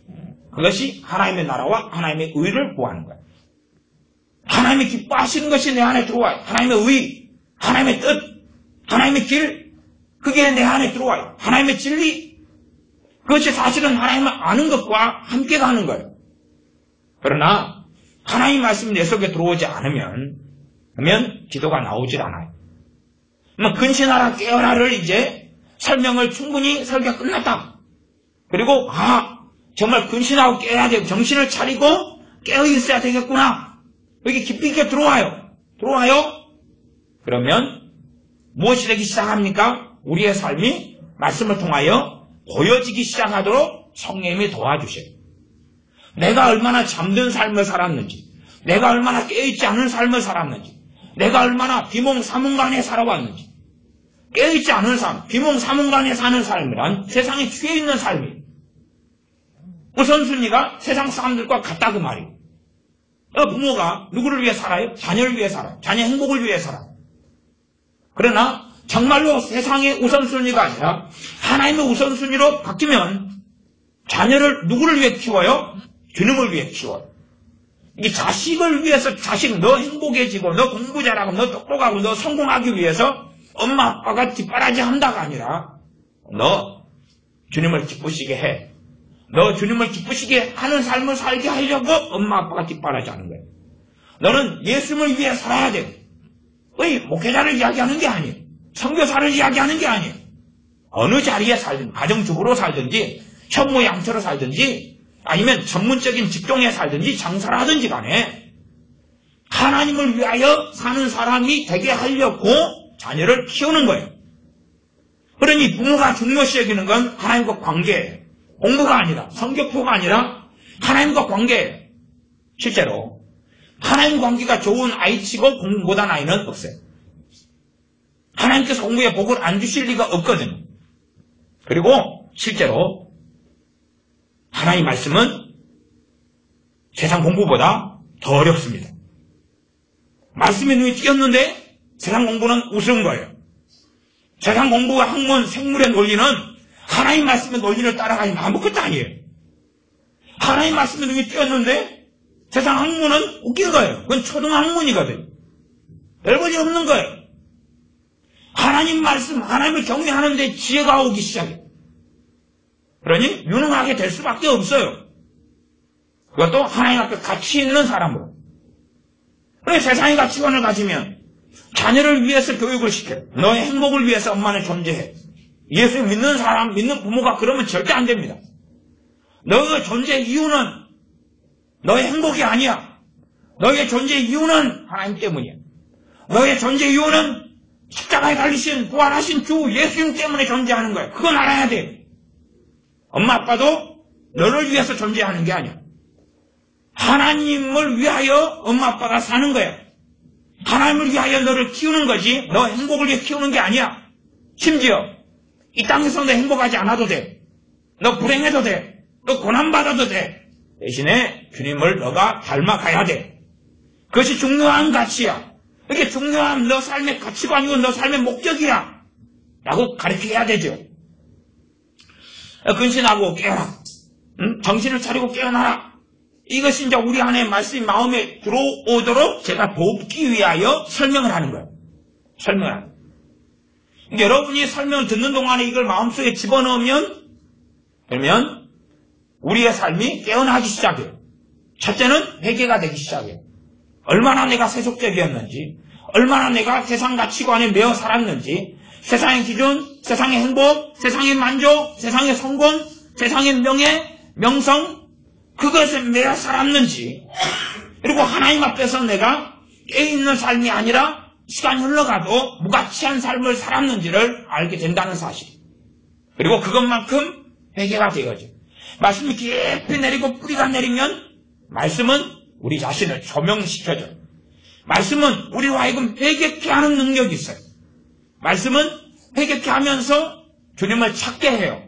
그것이 하나님의 나라와 하나님의 의를 구하는 거예요. 하나님이 기뻐하시는 것이 내 안에 들어와요. 하나님의 의, 하나님의 뜻, 하나님의 길, 그게 내 안에 들어와요. 하나님의 진리, 그것이 사실은 하나님을 아는 것과 함께 가는 거예요. 그러나 하나님 말씀이 내 속에 들어오지 않으면 그러면 기도가 나오질 않아요. 근신하라 깨어라를 이제 설명을 충분히 설교가 끝났다. 그리고 정말 근신하고 깨어야 되고 정신을 차리고 깨어 있어야 되겠구나. 여기 깊이 있게 들어와요. 그러면 무엇이 되기 시작합니까? 우리의 삶이 말씀을 통하여 보여지기 시작하도록 성령님이 도와주셔요. 내가 얼마나 잠든 삶을 살았는지, 내가 얼마나 깨어있지 않은 삶을 살았는지, 내가 얼마나 비몽사몽간에 살아왔는지. 깨어있지 않은 삶, 비몽사몽간에 사는 삶이란 세상에 취해 있는 삶이에요. 우선순위가 세상 사람들과 같다 그 말이에요. 부모가 누구를 위해 살아요? 자녀를 위해 살아요. 자녀 행복을 위해 살아요. 그러나 정말로 세상의 우선순위가 아니라 하나님의 우선순위로 바뀌면 자녀를 누구를 위해 키워요? 주님을 위해 키워요. 이 자식을 위해서 자식 너 행복해지고 너 공부 잘하고 너 똑똑하고 너 성공하기 위해서 엄마 아빠가 뒷바라지 한다가 아니라 너 주님을 기쁘시게 해. 너 주님을 기쁘시게 하는 삶을 살게 하려고 엄마 아빠가 뒷바라지 하는 거예요. 너는 예수님을 위해 살아야 돼. 목회자를 이야기하는 게 아니에요. 선교사를 이야기하는 게 아니에요. 어느 자리에 살든지 가정주부로 살든지 현모양처로 살든지 아니면 전문적인 직종에 살든지 장사를 하든지 간에 하나님을 위하여 사는 사람이 되게 하려고 자녀를 키우는 거예요. 그러니 부모가 중요시 여기는 건 하나님과 관계예요. 공부가 아니라 성격표가 아니라 하나님과 관계예요. 실제로 하나님 관계가 좋은 아이치고 공부 못한 아이는 없어요. 하나님께서 공부에 복을 안 주실 리가 없거든요. 그리고 실제로 하나님 말씀은 세상 공부보다 더 어렵습니다. 말씀에 눈이 띄었는데 세상 공부는 우스운 거예요. 세상 공부와 학문, 생물의 논리는 하나님 말씀의 논리를 따라가면 아무것도 아니에요. 하나님 말씀에 눈이 띄었는데 세상 학문은 웃긴 거예요. 그건 초등학문이거든요. 별볼이 없는 거예요. 하나님 말씀, 하나님을 경외하는데 지혜가 오기 시작해요. 그러니 유능하게 될 수밖에 없어요. 그것도 하나님 앞에 가치 있는 사람으로. 그래 세상의 가치관을 가지면 자녀를 위해서 교육을 시켜요. 너의 행복을 위해서 엄마는 존재해. 예수 믿는 사람, 믿는 부모가 그러면 절대 안 됩니다. 너의 존재 이유는 너의 행복이 아니야. 너의 존재 이유는 하나님 때문이야. 너의 존재 이유는 십자가에 달리신 부활하신 주 예수님 때문에 존재하는 거야. 그건 알아야 돼. 엄마 아빠도 너를 위해서 존재하는 게 아니야. 하나님을 위하여 엄마 아빠가 사는 거야. 하나님을 위하여 너를 키우는 거지 너 행복을 위해 키우는 게 아니야. 심지어 이 땅에서 너 행복하지 않아도 돼. 너 불행해도 돼. 너 고난받아도 돼. 대신에 주님을 너가 닮아가야 돼. 그것이 중요한 가치야. 이게 중요한 너 삶의 가치관이고 너 삶의 목적이야. 라고 가르쳐야 되죠. 근신하고 깨어라. 정신을 차리고 깨어나라. 이것이 이제 우리 안에 말씀이 마음에 들어오도록 제가 돕기 위하여 설명을 하는 거예요. 설명을 하는 거예요. 여러분이 설명을 듣는 동안에 이걸 마음속에 집어넣으면 그러면 우리의 삶이 깨어나기 시작해요. 첫째는 회개가 되기 시작해요. 얼마나 내가 세속적이었는지, 얼마나 내가 세상 가치관에 매어 살았는지, 세상의 기준, 세상의 행복, 세상의 만족, 세상의 성공, 세상의 명예, 명성, 그것에 매어 살았는지, 그리고 하나님 앞에서 내가 깨어있는 삶이 아니라 시간이 흘러가도 무가치한 삶을 살았는지를 알게 된다는 사실. 그리고 그것만큼 회개가 되어져. 말씀이 깊이 내리고 뿌리가 내리면 말씀은 우리 자신을 조명시켜줘. 말씀은 우리로 하여금 회개케 하는 능력이 있어요. 말씀은 회개케 하면서 주님을 찾게 해요.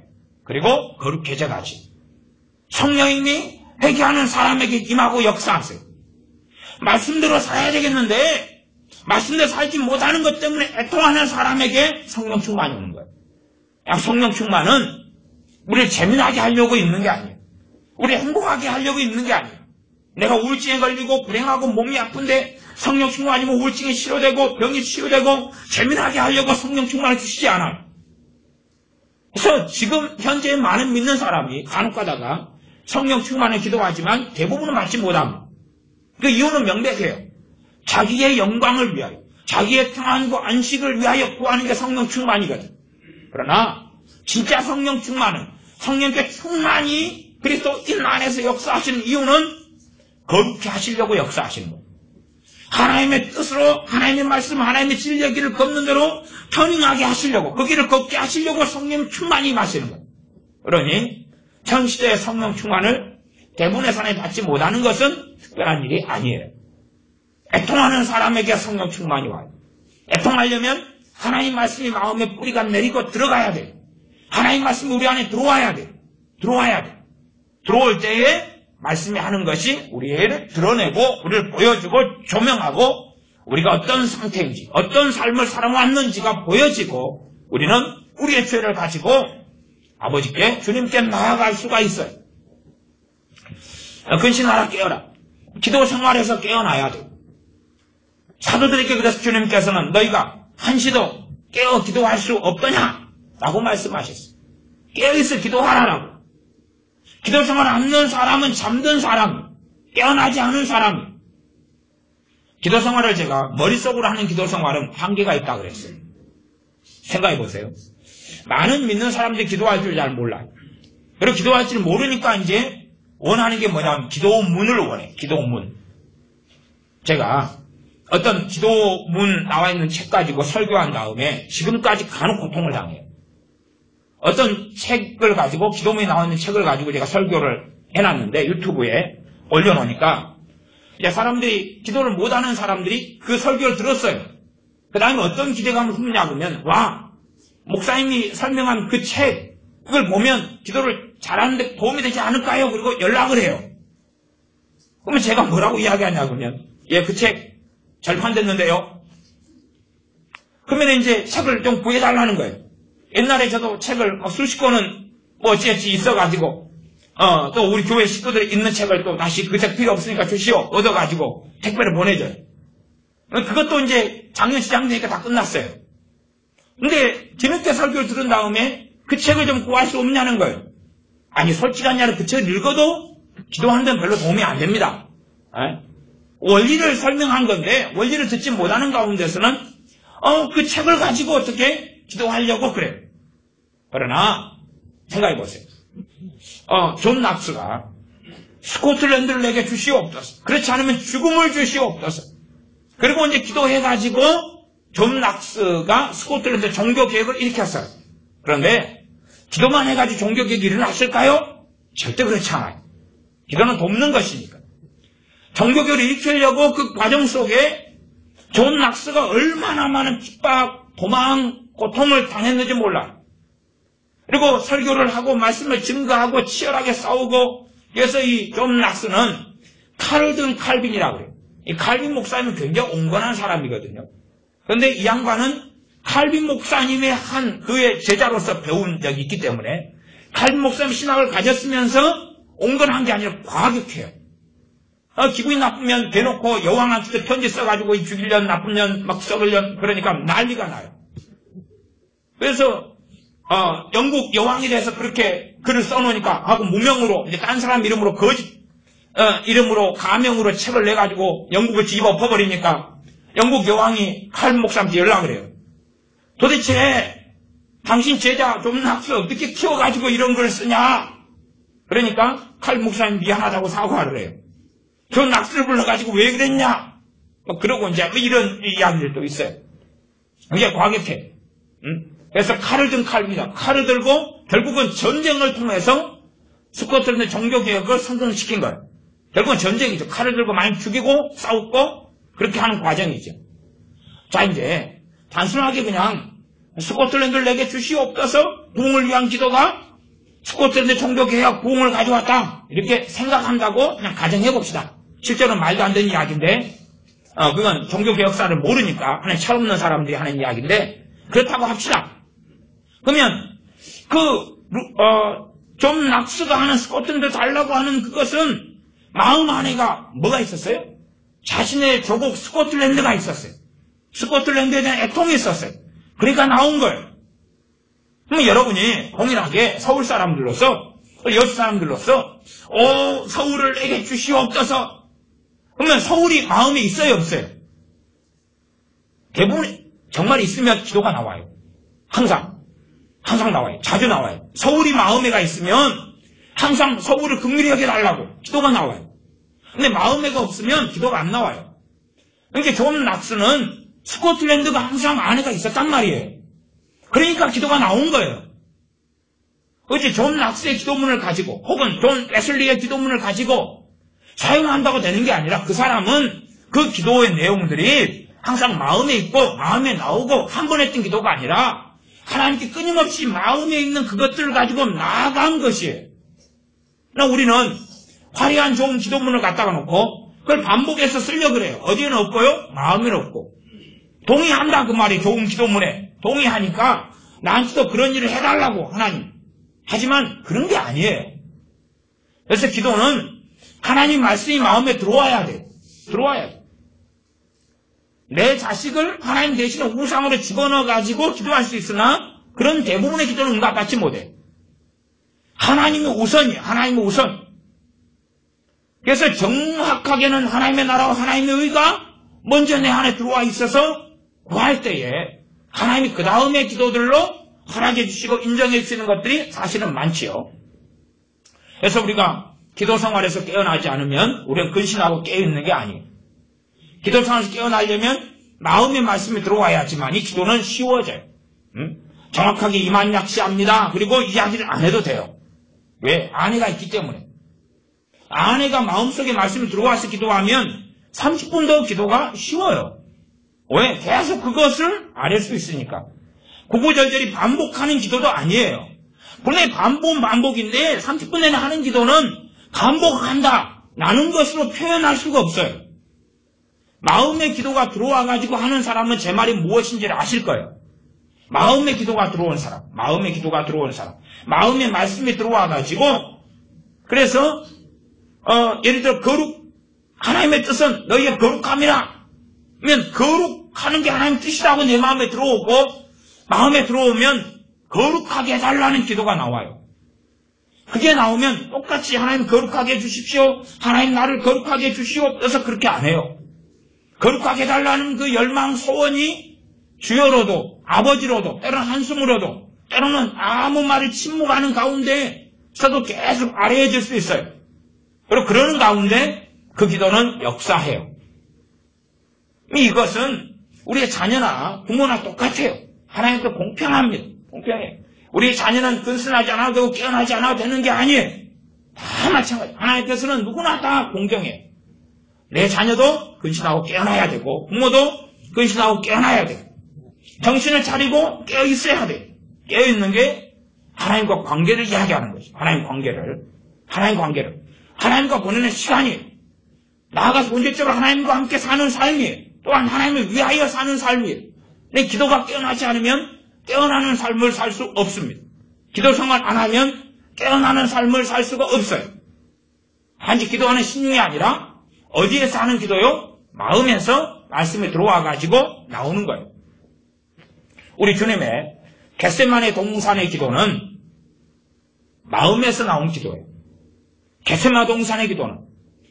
그리고 거룩해져 가지. 성령님이 회개하는 사람에게 임하고 역사하세요. 말씀대로 살아야 되겠는데 말씀대로 살지 못하는 것 때문에 애통하는 사람에게 성령 충만이 오는 거예요. 성령 충만은 우리를 재미나게 하려고 있는 게 아니에요. 우리 행복하게 하려고 있는 게 아니에요. 내가 우울증에 걸리고 불행하고 몸이 아픈데 성령 충만이면 우울증이 치료되고 병이 치유되고 재미나게 하려고 성령 충만을 주시지 않아요. 그래서 지금 현재 많은 믿는 사람이 간혹 가다가 성령 충만을 기도하지만 대부분은 받지 못합니다. 그 이유는 명백해요. 자기의 영광을 위하여, 자기의 평안과 안식을 위하여 구하는 게 성령 충만이거든. 그러나 진짜 성령 충만은 성령께 충만히 그리스도인 안에서 역사하시는 이유는 거룩히 하시려고 역사하시는 거예요. 하나님의 뜻으로 하나님의 말씀, 하나님의 진리의 길을 걷는 대로 편인하게 하시려고, 그 길을 걷게 하시려고 성령 충만히 마시는 거예요. 그러니 현 시대의 성령 충만을 대부분의 사람이 받지 못하는 것은 특별한 일이 아니에요. 애통하는 사람에게 성령 충만이 와요. 애통하려면 하나님 말씀이 마음에 뿌리가 내리고 들어가야 돼요. 하나님 말씀이 우리 안에 들어와야 돼요. 들어와야 돼요. 들어올 때에 말씀이 하는 것이 우리를 드러내고 우리를 보여주고 조명하고 우리가 어떤 상태인지 어떤 삶을 살아왔는지가 보여지고 우리는 우리의 죄를 가지고 아버지께 주님께 나아갈 수가 있어요. 근신하라 깨어라. 기도 생활에서 깨어나야 돼요. 사도들에게 그래서 주님께서는 너희가 한시도 깨어 기도할 수 없더냐? 라고 말씀하셨어요. 깨어있어 기도하라라고. 기도 생활 안 하는 사람은 잠든 사람, 깨어나지 않은 사람. 기도 생활을 제가 머릿속으로 하는 기도 생활은 한계가 있다고 그랬어요. 생각해 보세요. 많은 믿는 사람들이 기도할 줄 잘 몰라요. 그리고 기도할 줄 모르니까 이제 원하는 게 뭐냐면 기도문을 원해. 기도문. 제가 어떤 기도문 나와 있는 책 가지고 설교한 다음에 지금까지 간혹 고통을 당해요. 어떤 책을 가지고 기도문이 나와 있는 책을 가지고 제가 설교를 해놨는데 유튜브에 올려놓으니까 이제 사람들이 기도를 못하는 사람들이 그 설교를 들었어요. 그 다음에 어떤 기대감을 품냐 그러면 와 목사님이 설명한 그 책을 보면 기도를 잘하는데 도움이 되지 않을까요? 그리고 연락을 해요. 그러면 제가 뭐라고 이야기하냐 그러면 예, 그 책 절판됐는데요. 그러면 이제 책을 좀 구해달라는 거예요. 옛날에 저도 책을 수십 권은 어찌어찌 있어가지고 또 우리 교회 식구들이 읽는 책을 또 다시 그 책 필요 없으니까 주시오 얻어가지고 택배를 보내줘요. 그것도 이제 작년 시장 되니까 다 끝났어요. 근데 뒤늦게 설교를 들은 다음에 그 책을 좀 구할 수 없냐는 거예요. 아니 솔직한 말로 그 책을 읽어도 기도하는 데는 별로 도움이 안 됩니다. 원리를 설명한 건데 원리를 듣지 못하는 가운데서는 그 책을 가지고 어떻게 기도하려고 그래요. 그러나 생각해 보세요. 존 낙스가 스코틀랜드를 내게 주시옵소서. 그렇지 않으면 죽음을 주시옵소서. 그리고 이제 기도해가지고 존 낙스가 스코틀랜드 종교개혁을 일으켰어요. 그런데 기도만 해가지고 종교개혁이 일어났을까요? 절대 그렇지 않아요. 기도는 돕는 것이니까. 종교개혁을 일으키려고 그 과정 속에 존 낙스가 얼마나 많은 핍박, 도망, 고통을 당했는지 몰라요. 그리고 설교를 하고 말씀을 증거하고 치열하게 싸우고 그래서 이 존 낙스는 칼든 칼빈이라고 그래요. 이 칼빈 목사님은 굉장히 온건한 사람이거든요. 그런데 이 양반은 칼빈 목사님의 한 그의 제자로서 배운 적이 있기 때문에 칼빈 목사님 신학을 가졌으면서 온건한 게 아니라 과격해요. 기분이 나쁘면 대놓고 여왕한테 편지 써가지고 죽이려는 나쁜 년 막 썩으려는 그러니까 난리가 나요. 그래서 영국 여왕에 대해서 그렇게 글을 써놓으니까 하고 무명으로 이제 딴 사람 이름으로 거짓 이름으로 가명으로 책을 내가지고 영국을 뒤집어 엎어버리니까 영국 여왕이 칼빈 목사한테 연락을 해요. 도대체 당신 제자 존 낙스 어떻게 키워가지고 이런 걸 쓰냐? 그러니까 칼빈 목사님 미안하다고 사과를 해요. 존 낙스를 불러가지고 왜 그랬냐? 그러고 이제 이런 이야기들도 있어요. 굉장히 과격해. 그래서 칼을 든 칼빈이다. 칼을 들고 결국은 전쟁을 통해서 스코틀랜드 종교개혁을 선전시킨 거예요. 결국은 전쟁이죠. 칼을 들고 많이 죽이고 싸우고 그렇게 하는 과정이죠. 자 이제 단순하게 그냥 스코틀랜드를 내게 주시옵소서 부흥을 위한 기도가 스코틀랜드 종교개혁 부흥을 가져왔다 이렇게 생각한다고 그냥 가정해봅시다. 실제로는 말도 안 되는 이야기인데 그건 종교개혁사를 모르니까 하는 철없는 사람들이 하는 이야기인데 그렇다고 합시다. 그러면 존 낙스가 하는 스코틀랜드 달라고 하는 그것은 마음 안에가 뭐가 있었어요? 자신의 조국 스코틀랜드가 있었어요. 스코틀랜드에 대한 애통이 있었어요. 그러니까 나온 거예요. 그럼 여러분이 동일하게 서울 사람들로서 여수 사람들로서 서울을 내게 주시옵소서 그러면 서울이 마음에 있어요 없어요? 대부분 정말 있으면 기도가 나와요. 항상 나와요. 자주 나와요. 서울이 마음에가 있으면 항상 서울을 긍휼히 여겨달라고 기도가 나와요. 근데 마음에가 없으면 기도가 안 나와요. 그러니까 존 낙스는 스코틀랜드가 항상 아내가 있었단 말이에요. 그러니까 기도가 나온 거예요. 어째 존 낙스의 기도문을 가지고 혹은 존 웨슬리의 기도문을 가지고 사용한다고 되는 게 아니라 그 사람은 그 기도의 내용들이 항상 마음에 있고 마음에 나오고 한 번 했던 기도가 아니라 하나님께 끊임없이 마음에 있는 그것들을 가지고 나아간 것이에요. 그러나 우리는 화려한 좋은 기도문을 갖다가 놓고 그걸 반복해서 쓰려고 그래요. 어디에는 없고요. 마음에는 없고. 동의한다 그 말이 좋은 기도문에. 동의하니까 나한테도 그런 일을 해달라고 하나님. 하지만 그런 게 아니에요. 그래서 기도는 하나님 말씀이 마음에 들어와야 돼. 들어와야 돼. 내 자식을 하나님 대신에 우상으로 집어넣어가지고 기도할 수 있으나 그런 대부분의 기도는 응답받지 못해. 하나님이 우선이에요. 하나님이 우선. 그래서 정확하게는 하나님의 나라와 하나님의 의가 먼저 내 안에 들어와 있어서 구할 때에 하나님이 그 다음의 기도들로 허락해 주시고 인정해 주시는 것들이 사실은 많지요. 그래서 우리가 기도 생활에서 깨어나지 않으면 우리는 근신하고 깨어있는 게 아니에요. 기도 생활에서 깨어나려면 마음의 말씀이 들어와야지만 이 기도는 쉬워져요. 정확하게 이만약시합니다. 그리고 이야기를 안 해도 돼요. 왜? 아내가 있기 때문에. 아내가 마음속에 말씀이 들어와서 기도하면 30분도 기도가 쉬워요. 왜? 계속 그것을 알 수 있으니까. 구구절절히 반복하는 기도도 아니에요. 분명히 반복인데 30분 내내 하는 기도는 반복한다 라는 것으로 표현할 수가 없어요. 마음의 기도가 들어와가지고 하는 사람은 제 말이 무엇인지를 아실 거예요. 마음의 기도가 들어온 사람, 마음의 기도가 들어온 사람, 마음의 말씀이 들어와가지고 그래서 예를 들어 하나님의 뜻은 너희의 거룩함이라 면 거룩하는 게 하나님의 뜻이라고 내 마음에 들어오고 마음에 들어오면 거룩하게 해달라는 기도가 나와요. 그게 나오면 똑같이 하나님 거룩하게 해주십시오. 하나님 나를 거룩하게 해주시옵소서 그렇게 안 해요. 거룩하게 해달라는 그 열망 소원이 주여로도 아버지로도 때로는 한숨으로도 때로는 아무 말을 침묵하는 가운데서도 계속 아뢰어질 수 있어요. 그리고 그러는 가운데 그 기도는 역사해요. 이것은 우리의 자녀나 부모나 똑같아요. 하나님께 공평합니다. 공평해요. 우리 자녀는 근신하지 않아도 되고 깨어나지 않아도 되는 게 아니에요. 다 마찬가지예요. 하나님께서는 누구나 다 공정해요. 내 자녀도 근신하고 깨어나야 되고 부모도 근신하고 깨어나야 돼요. 정신을 차리고 깨어있어야 돼요. 깨어있는 게 하나님과 관계를 이야기하는 것이죠. 하나님 관계를. 하나님과 보내는 시간이에요. 나아가서 본질적으로 하나님과 함께 사는 삶이에요. 또한 하나님을 위하여 사는 삶이에요. 내 기도가 깨어나지 않으면 깨어나는 삶을 살 수 없습니다. 기도 생활 안 하면 깨어나는 삶을 살 수가 없어요. 단지 기도하는 신용이 아니라 어디에서 하는 기도요? 마음에서 말씀이 들어와가지고 나오는 거예요. 우리 주님의 겟세마네 동산의 기도는 마음에서 나온 기도예요. 겟세마네 동산의 기도는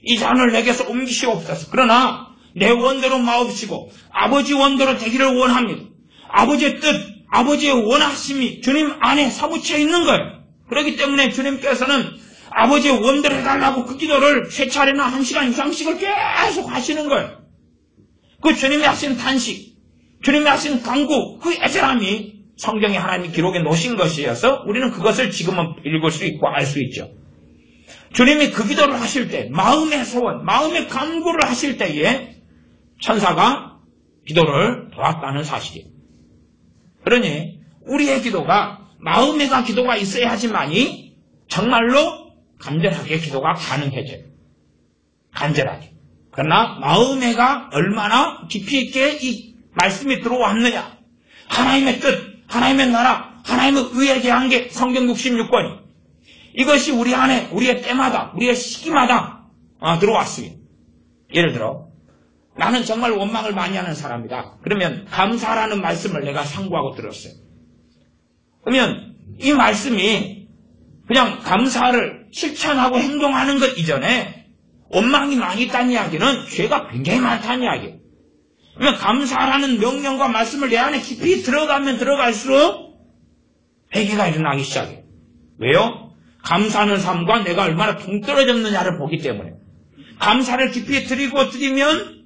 이 잔을 내게서 옮기시옵소서. 그러나 내 원대로 마옵시고 아버지 원대로 되기를 원합니다. 아버지의 뜻, 아버지의 원하심이 주님 안에 사무쳐 있는 거예요. 그렇기 때문에 주님께서는 아버지의 원대로 해달라고 그 기도를 3차례나 1시간 이상씩을 계속 하시는 거예요. 그 주님이 하신 탄식, 주님이 하신 간구, 그 애절함이 성경에 하나님이 기록해 놓으신 것이어서 우리는 그것을 지금은 읽을 수 있고 알 수 있죠. 주님이 그 기도를 하실 때, 마음의 소원, 마음의 간구를 하실 때에 천사가 기도를 도왔다는 사실이에요. 그러니 우리의 기도가 마음에가 기도가 있어야지만이 정말로 간절하게 기도가 가능해져요. 간절하게. 그러나 마음에가 얼마나 깊이 있게 이 말씀이 들어왔느냐. 하나님의 뜻, 하나님의 나라, 하나님의 의에 대한 게 성경 66권이. 이것이 우리 안에, 우리의 때마다, 우리의 시기마다 들어왔어요. 예를 들어 나는 정말 원망을 많이 하는 사람이다. 그러면 감사라는 말씀을 내가 상고하고 들었어요. 그러면 이 말씀이 그냥 감사를 실천하고 행동하는 것 이전에 원망이 많이 있다는 이야기는 죄가 굉장히 많다는 이야기예요. 그러면 감사라는 명령과 말씀을 내 안에 깊이 들어가면 들어갈수록 회개가 일어나기 시작해요. 왜요? 감사하는 삶과 내가 얼마나 동떨어졌느냐를 보기 때문에. 감사를 깊이 드리면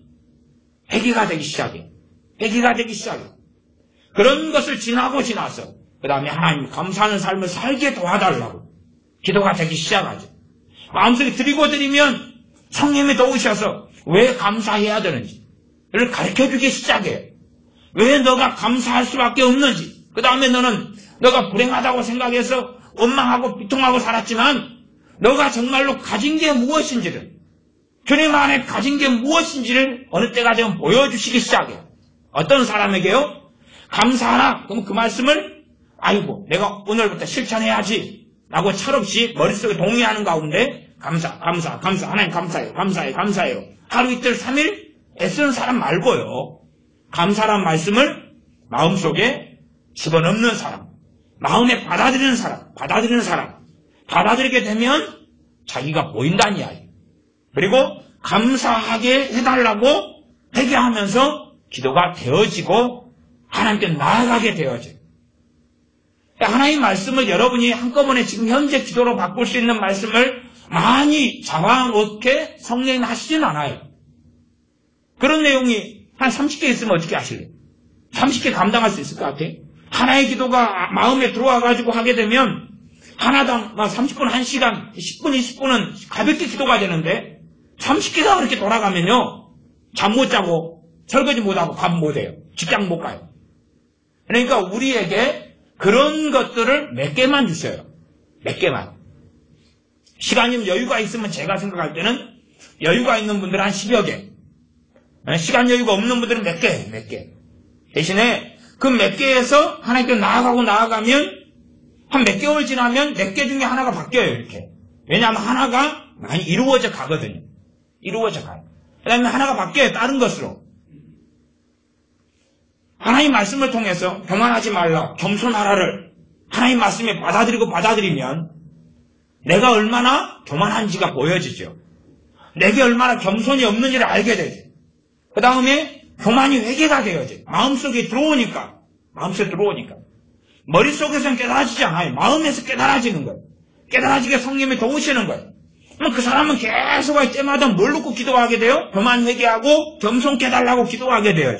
회개가 되기 시작해요. 회개가 되기 시작해요. 그런 것을 지나서 그 다음에 하나님 감사하는 삶을 살게 도와달라고 기도가 되기 시작하죠. 마음속에 드리면 성령이 도우셔서 왜 감사해야 되는지를 가르쳐주기 시작해요. 왜 너가 감사할 수밖에 없는지. 그 다음에 너가 불행하다고 생각해서 원망하고 비통하고 살았지만 너가 정말로 가진 게 무엇인지를, 주님 안에 가진 게 무엇인지를 어느 때가 되면 보여주시기 시작해요. 어떤 사람에게요? 감사하라. 그럼 그 말씀을 아이고 내가 오늘부터 실천해야지 라고 철없이 머릿속에 동의하는 가운데 감사 하나님 감사해요. 하루 이틀 3일 애쓰는 사람 말고요. 감사란 말씀을 마음속에 집어넣는 사람, 마음에 받아들이는 사람, 받아들이게 되면 자기가 보인다는 이야기. 그리고 감사하게 해달라고 회개하면서 기도가 되어지고 하나님께 나아가게 되어져요. 하나님 말씀을 여러분이 한꺼번에 지금 현재 기도로 바꿀 수 있는 말씀을 많이 잡아놓게 성령이 하시진 않아요. 그런 내용이 한 30개 있으면 어떻게 하실래요? 30개 감당할 수 있을 것 같아요? 하나의 기도가 마음에 들어와가지고 하게 되면 하나당 30분, 1시간, 10분, 20분은 가볍게 기도가 되는데 30개가 그렇게 돌아가면요. 잠 못 자고 설거지 못하고 밥 못해요. 직장 못 가요. 그러니까 우리에게 그런 것들을 몇 개만 주셔요. 몇 개만. 시간이 여유가 있으면 제가 생각할 때는 여유가 있는 분들은 한 10여 개. 시간 여유가 없는 분들은 몇 개. 대신에 그 몇 개에서 하나님께 나아가면 한 몇 개월 지나면 몇 개 중에 하나가 바뀌어요. 이렇게. 왜냐하면 하나가 많이 이루어져 가거든요. 이루어져 가요. 그 다음에 하나가 바뀌어요. 다른 것으로. 하나님 말씀을 통해서 교만하지 말라, 겸손하라를 하나님 말씀에 받아들이면 내가 얼마나 교만한지가 보여지죠. 내게 얼마나 겸손이 없는지를 알게 되죠. 그 다음에 교만이 회개가 되어져요. 마음속에 들어오니까. 머릿속에서는 깨달아지지 않아요. 마음에서 깨달아지는 거예요. 깨달아지게 성령이 도우시는 거예요. 그럼 그 사람은 계속 때마다 뭘 놓고 기도하게 돼요? 교만 회개하고 겸손케 해달라고 기도하게 돼요.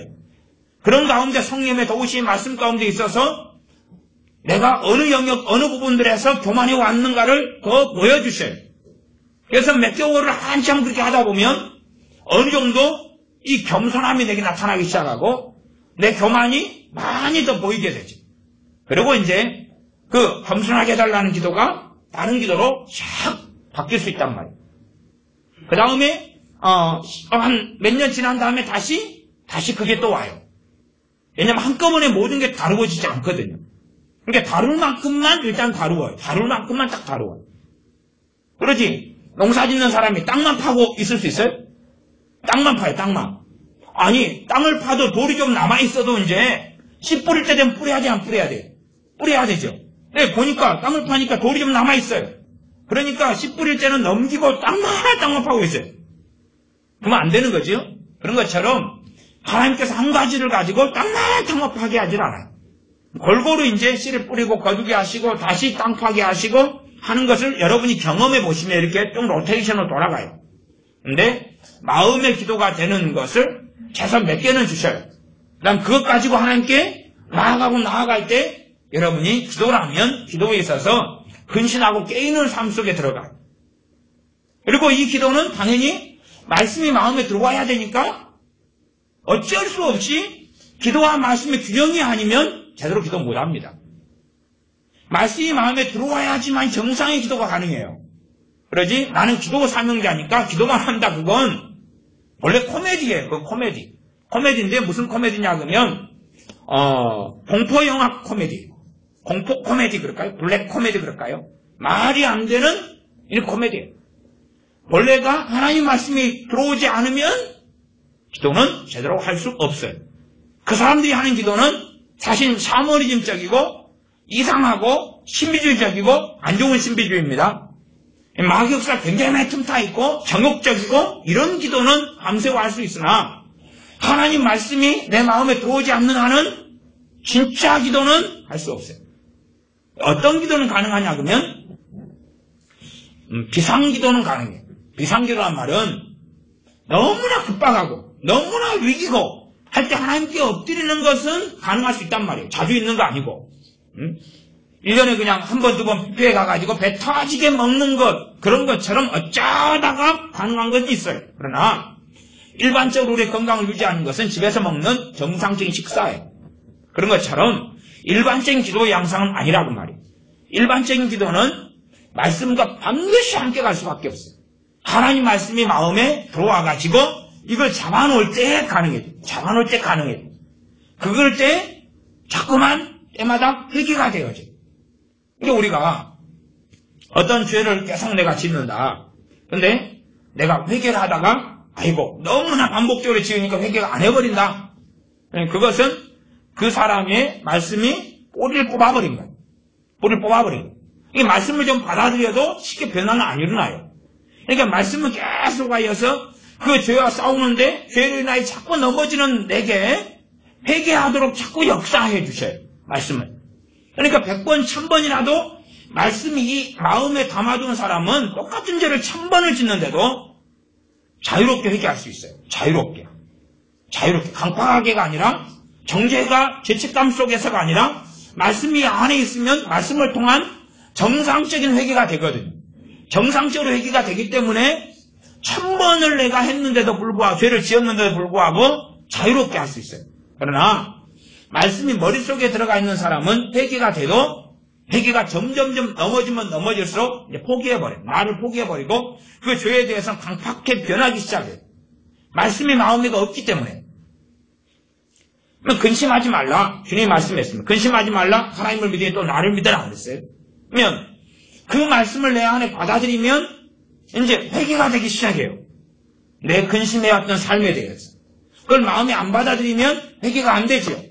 그런 가운데 성령의 도우심의 말씀 가운데 있어서 내가 어느 영역, 어느 부분들에서 교만해 왔는가를 더 보여주셔요. 그래서 몇 개월을 한참 그렇게 하다 보면 어느 정도 이 겸손함이 내게 나타나기 시작하고 내 교만이 많이 더 보이게 되죠. 그리고 이제 그 겸손하게 해달라는 기도가 다른 기도로 샥 바뀔 수 있단 말이에요. 그 다음에 한 몇 년 지난 다음에 다시 그게 또 와요. 왜냐면 한꺼번에 모든 게 다루어지지 않거든요. 그러니까 다룰 만큼만 일단 다루어요. 다룰 만큼만 딱 다루어요. 그러지 농사 짓는 사람이 땅만 파고 있을 수 있어요? 땅만 파요. 땅만. 아니 땅을 파도 돌이 좀 남아있어도 이제 씨 뿌릴 때 되면 뿌려야지 안 뿌려야 돼요? 뿌려야 되죠. 네, 보니까 땅을 파니까 돌이 좀 남아있어요. 그러니까 씨 뿌릴 때는 넘기고 땅만 파고 있어요. 그러면 안 되는 거죠. 그런 것처럼 하나님께서 한 가지를 가지고 땅만 파게 하질 않아요. 골고루 이제 씨를 뿌리고 거두게 하시고 다시 땅 파게 하시고 하는 것을 여러분이 경험해 보시면 이렇게 좀 로테이션으로 돌아가요. 근데 마음의 기도가 되는 것을 최소 몇 개는 주셔요. 그 다음 그것 가지고 하나님께 나아갈 때 여러분이 기도라면 기도에 있어서 근신하고 깨이는 삶 속에 들어가요. 그리고 이 기도는 당연히 말씀이 마음에 들어와야 되니까 어쩔 수 없이 기도와 말씀의 균형이 아니면 제대로 기도 못합니다. 말씀이 마음에 들어와야지만 정상의 기도가 가능해요. 그러지 나는 기도 사명자니까 기도만 한다. 그건 원래 코미디예요. 그건 코미디. 코미디인데 무슨 코미디냐 그러면 공포영화 코미디. 공포 코미디 그럴까요? 블랙 코미디 그럴까요? 말이 안 되는 이 코미디예요. 원래가 하나님 말씀이 들어오지 않으면 기도는 제대로 할 수 없어요. 그 사람들이 하는 기도는 사실 샤머니즘적이고 이상하고 신비주의적이고 안 좋은 신비주의입니다. 마귀역사 굉장히 많이 틈타 있고 정욕적이고 이런 기도는 밤새워 할 수 있으나 하나님 말씀이 내 마음에 들어오지 않는 한은 진짜 기도는 할 수 없어요. 어떤 기도는 가능하냐 그러면 비상기도는 가능해요. 비상기도란 말은 너무나 급박하고 너무나 위기고 할 때 하나님께 엎드리는 것은 가능할 수 있단 말이에요. 자주 있는 거 아니고 1년에 그냥 한 번, 두 번 뷔페에 가가지고 배 터지게 먹는 것 그런 것처럼 어쩌다가 가능한 건 있어요. 그러나 일반적으로 우리의 건강을 유지하는 것은 집에서 먹는 정상적인 식사예요. 그런 것처럼 일반적인 기도의 양상은 아니라고 말이에요. 일반적인 기도는 말씀과 반드시 함께 갈 수밖에 없어요. 하나님 말씀이 마음에 들어와가지고 이걸 잡아놓을 때 가능해요. 잡아놓을 때 가능해요. 그걸 때 자꾸만 때마다 회개가 되어져요. 그러니까 우리가 어떤 죄를 계속 내가 짓는다. 근데 내가 회개를 하다가 아이고 너무나 반복적으로 지으니까 회개가 안 해버린다. 그것은 그 사람의 말씀이 뿌리를 뽑아버린 거예요. 뿌리를 뽑아버린 거예요. 이 말씀을 좀 받아들여도 쉽게 변화는 안 일어나요. 그러니까 말씀을 계속 하여서 그 죄와 싸우는데 죄로 인하여 자꾸 넘어지는 내게 회개하도록 자꾸 역사해 주셔요. 말씀을. 그러니까 100번, 1000번이라도 말씀이 이 마음에 담아둔 사람은 똑같은 죄를 1000번을 짓는데도 자유롭게 회개할 수 있어요. 자유롭게. 강팍하게가 아니라 정죄가 죄책감 속에서가 아니라 말씀이 안에 있으면 말씀을 통한 정상적인 회개가 되거든요. 정상적으로 회개가 되기 때문에 1000번을 내가 했는데도 불구하고 죄를 지었는데도 불구하고 자유롭게 할 수 있어요. 그러나 말씀이 머릿속에 들어가 있는 사람은 회개가 돼도 회개가 점점점 넘어지면 넘어질수록 이제 포기해버려요. 나를 포기해버리고 그 죄에 대해서 강팍하게 변하기 시작해요. 말씀이 마음에 없기 때문에. 근심하지 말라. 주님이 말씀했습니다. 근심하지 말라. 하나님을 믿으니 또 나를 믿으라 그랬어요. 그러면 그 말씀을 내 안에 받아들이면 이제 회개가 되기 시작해요. 내 근심해왔던 삶에 대해서. 그걸 마음에 안 받아들이면 회개가 안 되죠.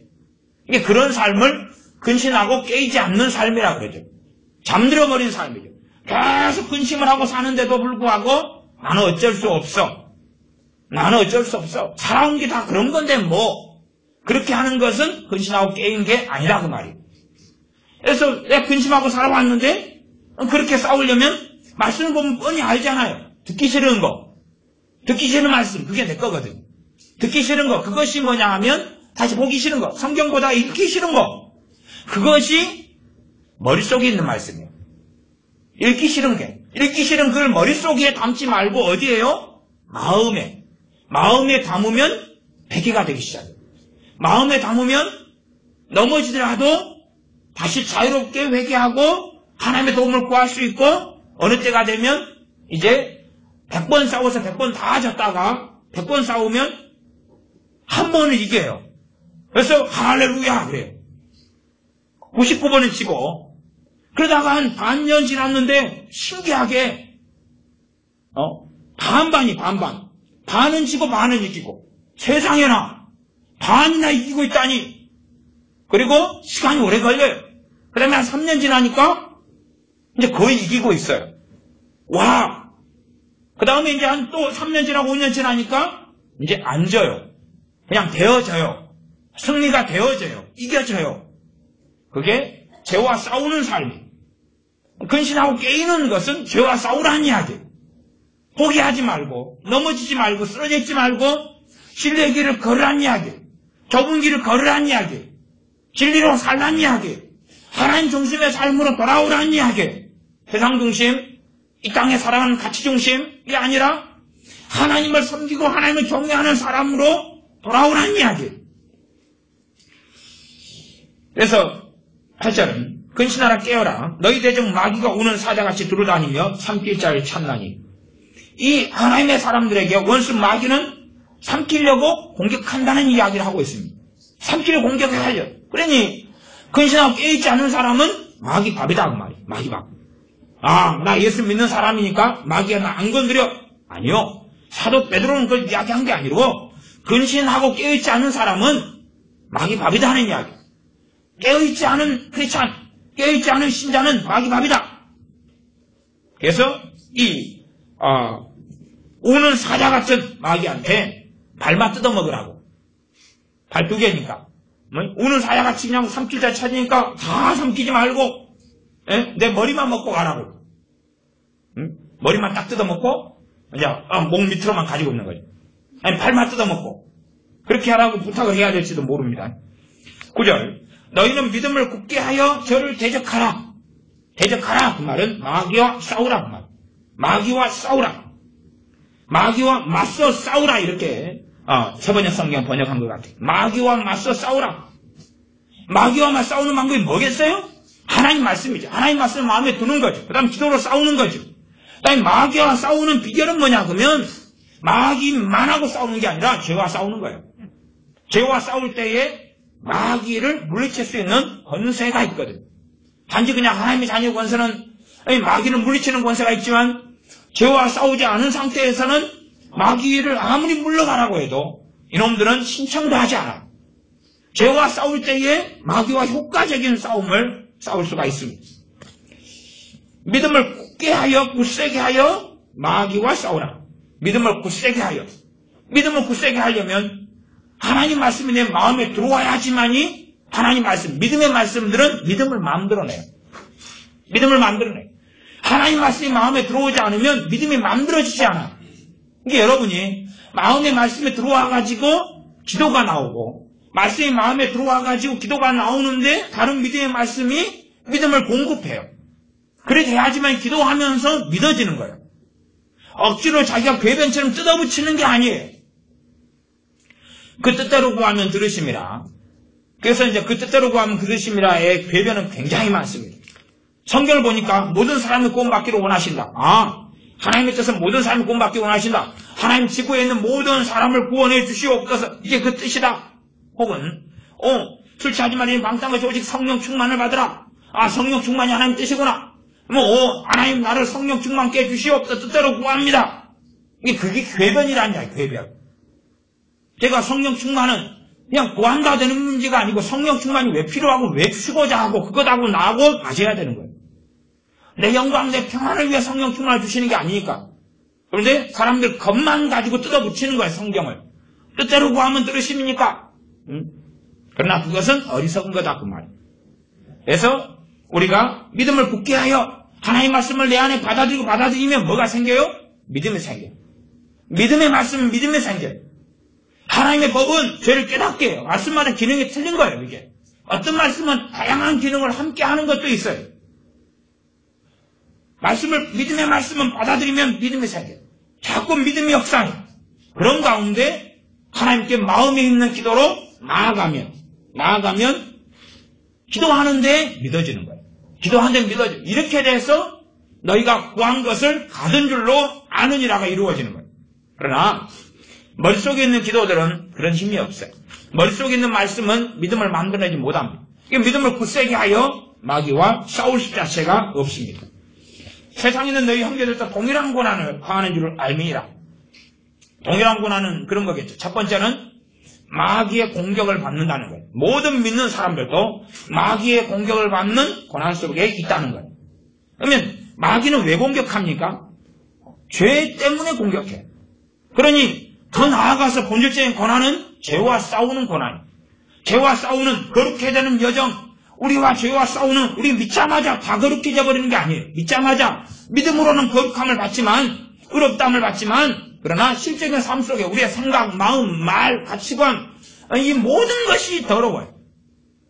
이게 그런 삶을 근심하고 깨이지 않는 삶이라 그러죠. 잠들어버린 삶이죠. 계속 근심을 하고 사는데도 불구하고 나는 어쩔 수 없어. 살아온 게 다 그런 건데 뭐. 그렇게 하는 것은 근심하고 깨인 게 아니라고 말이에요. 그래서 내가 근심하고 살아왔는데 그렇게 싸우려면 말씀을 보면 뻔히 알잖아요. 듣기 싫은 거. 듣기 싫은 말씀. 그게 내 거거든요. 듣기 싫은 거. 그것이 뭐냐 하면 다시 보기 싫은 거. 성경보다 읽기 싫은 거. 그것이 머릿속에 있는 말씀이에요. 읽기 싫은 그걸 머릿속에 담지 말고 어디에요? 마음에 담으면 회개가 되기 시작해요. 마음에 담으면 넘어지더라도 다시 자유롭게 회개하고 하나님의 도움을 구할 수 있고 어느 때가 되면 이제 100번 싸워서 100번 다 졌다가 100번 싸우면 한 번을 이겨요. 그래서 할렐루야 그래요. 99번을 치고 그러다가 한 반년 지났는데 신기하게 반반. 반은 지고 반은 이기고 세상에나 반이나 이기고 있다니. 그리고 시간이 오래 걸려요. 그 다음에 한 3년 지나니까 이제 거의 이기고 있어요. 와! 그 다음에 이제 한 또 3년 지나고 5년 지나니까 이제 안 져요. 그냥 되어져요. 승리가 되어져요. 이겨져요. 그게 죄와 싸우는 삶이에요. 근심하고 깨이는 것은 죄와 싸우라는 이야기예요. 포기하지 말고 넘어지지 말고 쓰러져 있지 말고 진리의 길을 걸으라는 이야기예요. 좁은 길을 걸으라는 이야기예요. 진리로 살라는 이야기예요. 하나님 중심의 삶으로 돌아오라는 이야기예요. 세상 중심, 이 땅에 살아가는 가치 중심이 아니라 하나님을 섬기고 하나님을 경외하는 사람으로 돌아오라는 이야기예요. 그래서 8절은 근신하라 깨어라. 너희 대적 마귀가 우는 사자같이 두루다니며 삼킬 자를 찾나니. 이 하나님의 사람들에게 원수 마귀는 삼키려고 공격한다는 이야기를 하고 있습니다. 삼키려 공격하려. 그러니 근신하고 깨있지 않은 사람은 마귀 밥이다 그 말이에요. 마귀 밥. 나 예수 믿는 사람이니까 마귀가 나 안 건드려. 아니요. 사도 베드로는 그걸 이야기한 게 아니고 근신하고 깨있지 않은 사람은 마귀 밥이다 하는 이야기. 깨어있지 않은 크리스찬, 깨어있지 않은 신자는 마귀 밥이다. 그래서 우는 사자 같은 마귀한테 발만 뜯어먹으라고. 발 2개니까. 우는 사야같이 그냥 삼킬 자 찾으니까 다 삼키지 말고, 내 머리만 먹고 가라고. 머리만 딱 뜯어먹고, 이제, 목 밑으로만 가지고 있는 거죠. 아니, 팔만 뜯어먹고. 그렇게 하라고 부탁을 해야 될지도 모릅니다. 9절. 너희는 믿음을 굳게 하여 저를 대적하라. 대적하라. 그 말은 마귀와 싸우라. 그 말. 마귀와 싸우라. 마귀와 맞서 싸우라. 이렇게, 세번역 성경 번역한 것 같아요. 마귀와 맞서 싸우라. 마귀와 맞서 싸우는 방법이 뭐겠어요? 하나님 말씀이죠. 하나님 말씀을 마음에 두는 거죠. 그 다음 기도로 싸우는 거죠. 그 다음에 마귀와 싸우는 비결은 뭐냐 그러면 마귀만 하고 싸우는 게 아니라 죄와 싸우는 거예요. 죄와 싸울 때에 마귀를 물리칠 수 있는 권세가 있거든. 단지 그냥 하나님의 자녀 권세는 마귀를 물리치는 권세가 있지만 죄와 싸우지 않은 상태에서는 마귀를 아무리 물러가라고 해도 이놈들은 신청도 하지 않아. 죄와 싸울 때에 마귀와 효과적인 싸움을 싸울 수가 있습니다. 믿음을 굳게 하여 굳세게 하여 마귀와 싸우라. 믿음을 굳세게 하여. 믿음을 굳세게 하려면 하나님 말씀이 내 마음에 들어와야지만이 하나님 말씀, 믿음의 말씀들은 믿음을 만들어내요. 믿음을 만들어내요. 하나님 말씀이 마음에 들어오지 않으면 믿음이 만들어지지 않아. 이게 여러분이 마음의 말씀에 들어와가지고 기도가 나오고 말씀이 마음에 들어와가지고 기도가 나오는데 다른 믿음의 말씀이 믿음을 공급해요. 그래 돼야지만 기도하면서 믿어지는 거예요. 억지로 자기가 궤변처럼 뜯어붙이는 게 아니에요. 그 뜻대로 구하면 들으심이라. 그래서 이제 그 뜻대로 구하면 들으심이라의 궤변은 굉장히 많습니다. 성경을 보니까 모든 사람이 구원받기를 원하신다. 하나님의 뜻은 모든 사람이 구원받기를 원하신다. 하나님 지구에 있는 모든 사람을 구원해 주시옵소서. 이게 그 뜻이다. 혹은 술 취하지 말라니 방탕한 것이 오직 성령 충만을 받으라. 성령 충만이 하나님 뜻이구나. 하나님 나를 성령 충만케 해주시옵소서. 뜻대로 구합니다. 그게 궤변이라는 거야. 궤변. 제가 성령 충만은 그냥 구한다 되는 문제가 아니고 성령 충만이 왜 필요하고 왜 주고자 하고 그것하고 나하고 맞아야 되는 거예요. 내 영광, 내 평안을 위해 성령 충만을 주시는 게 아니니까. 그런데 사람들 겉만 가지고 뜯어붙이는 거예요. 성경을. 뜻대로 구하면 들으십니까? 그러나 그것은 어리석은 거다 그 말이에요. 그래서 우리가 믿음을 굳게 하여 하나님의 말씀을 내 안에 받아들이면 뭐가 생겨요? 믿음이 생겨요. 믿음의 말씀은 믿음이 생겨요. 하나님의 법은 죄를 깨닫게 해요. 말씀마다 기능이 틀린 거예요. 이게 어떤 말씀은 다양한 기능을 함께 하는 것도 있어요. 믿음의 말씀은 받아들이면 믿음이 생겨요. 자꾸 믿음이 역사해요. 그런 가운데 하나님께 마음에 있는 기도로 나아가면 기도하는데 믿어지는 거예요. 기도하는데 믿어져요. 이렇게 돼서 너희가 구한 것을 받은 줄로 아느니라가 이루어지는 거예요. 그러나 머릿속에 있는 기도들은 그런 힘이 없어요. 머릿속에 있는 말씀은 믿음을 만들어내지 못합니다. 믿음을 굳세게 하여 마귀와 싸울 수 자체가 없습니다. 세상에 있는 너희 형제들도 동일한 고난을 당하는 줄을 알미니라. 동일한 고난은 그런 거겠죠. 첫 번째는 마귀의 공격을 받는다는 거예요. 모든 믿는 사람들도 마귀의 공격을 받는 고난 속에 있다는 거예요. 그러면 마귀는 왜 공격합니까? 죄 때문에 공격해요. 그러니 더 나아가서 본질적인 고난은 죄와 싸우는 고난이에요. 죄와 싸우는 거룩해야 되는 여정, 우리와 죄와 싸우는, 우리 믿자마자 다 거룩해져 버리는 게 아니에요. 믿자마자 믿음으로는 거룩함을 받지만, 의롭다함을 받지만, 그러나 실제적인 삶 속에 우리의 생각, 마음, 말, 가치관, 이 모든 것이 더러워요.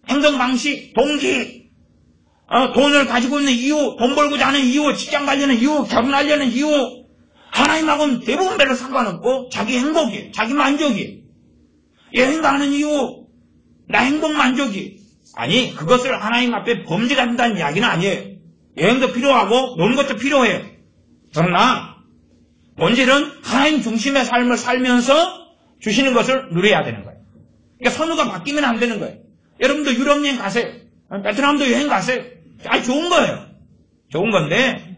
행동 방식, 동기, 돈을 가지고 있는 이유, 돈 벌고자 하는 이유, 직장 가려는 이유, 결혼하려는 이유, 하나님하고는 대부분 별로 상관없고 자기 행복이에요. 자기 만족이에요. 여행 가는 이유, 나 행복 만족이. 아니, 그것을 하나님 앞에 범죄가 된다는 이야기는 아니에요. 여행도 필요하고 노는 것도 필요해요. 그러나 본질은 하나님 중심의 삶을 살면서 주시는 것을 누려야 되는 거예요. 그러니까 선우가 바뀌면 안 되는 거예요. 여러분도 유럽 여행 가세요. 베트남도 여행 가세요. 좋은 거예요. 좋은 건데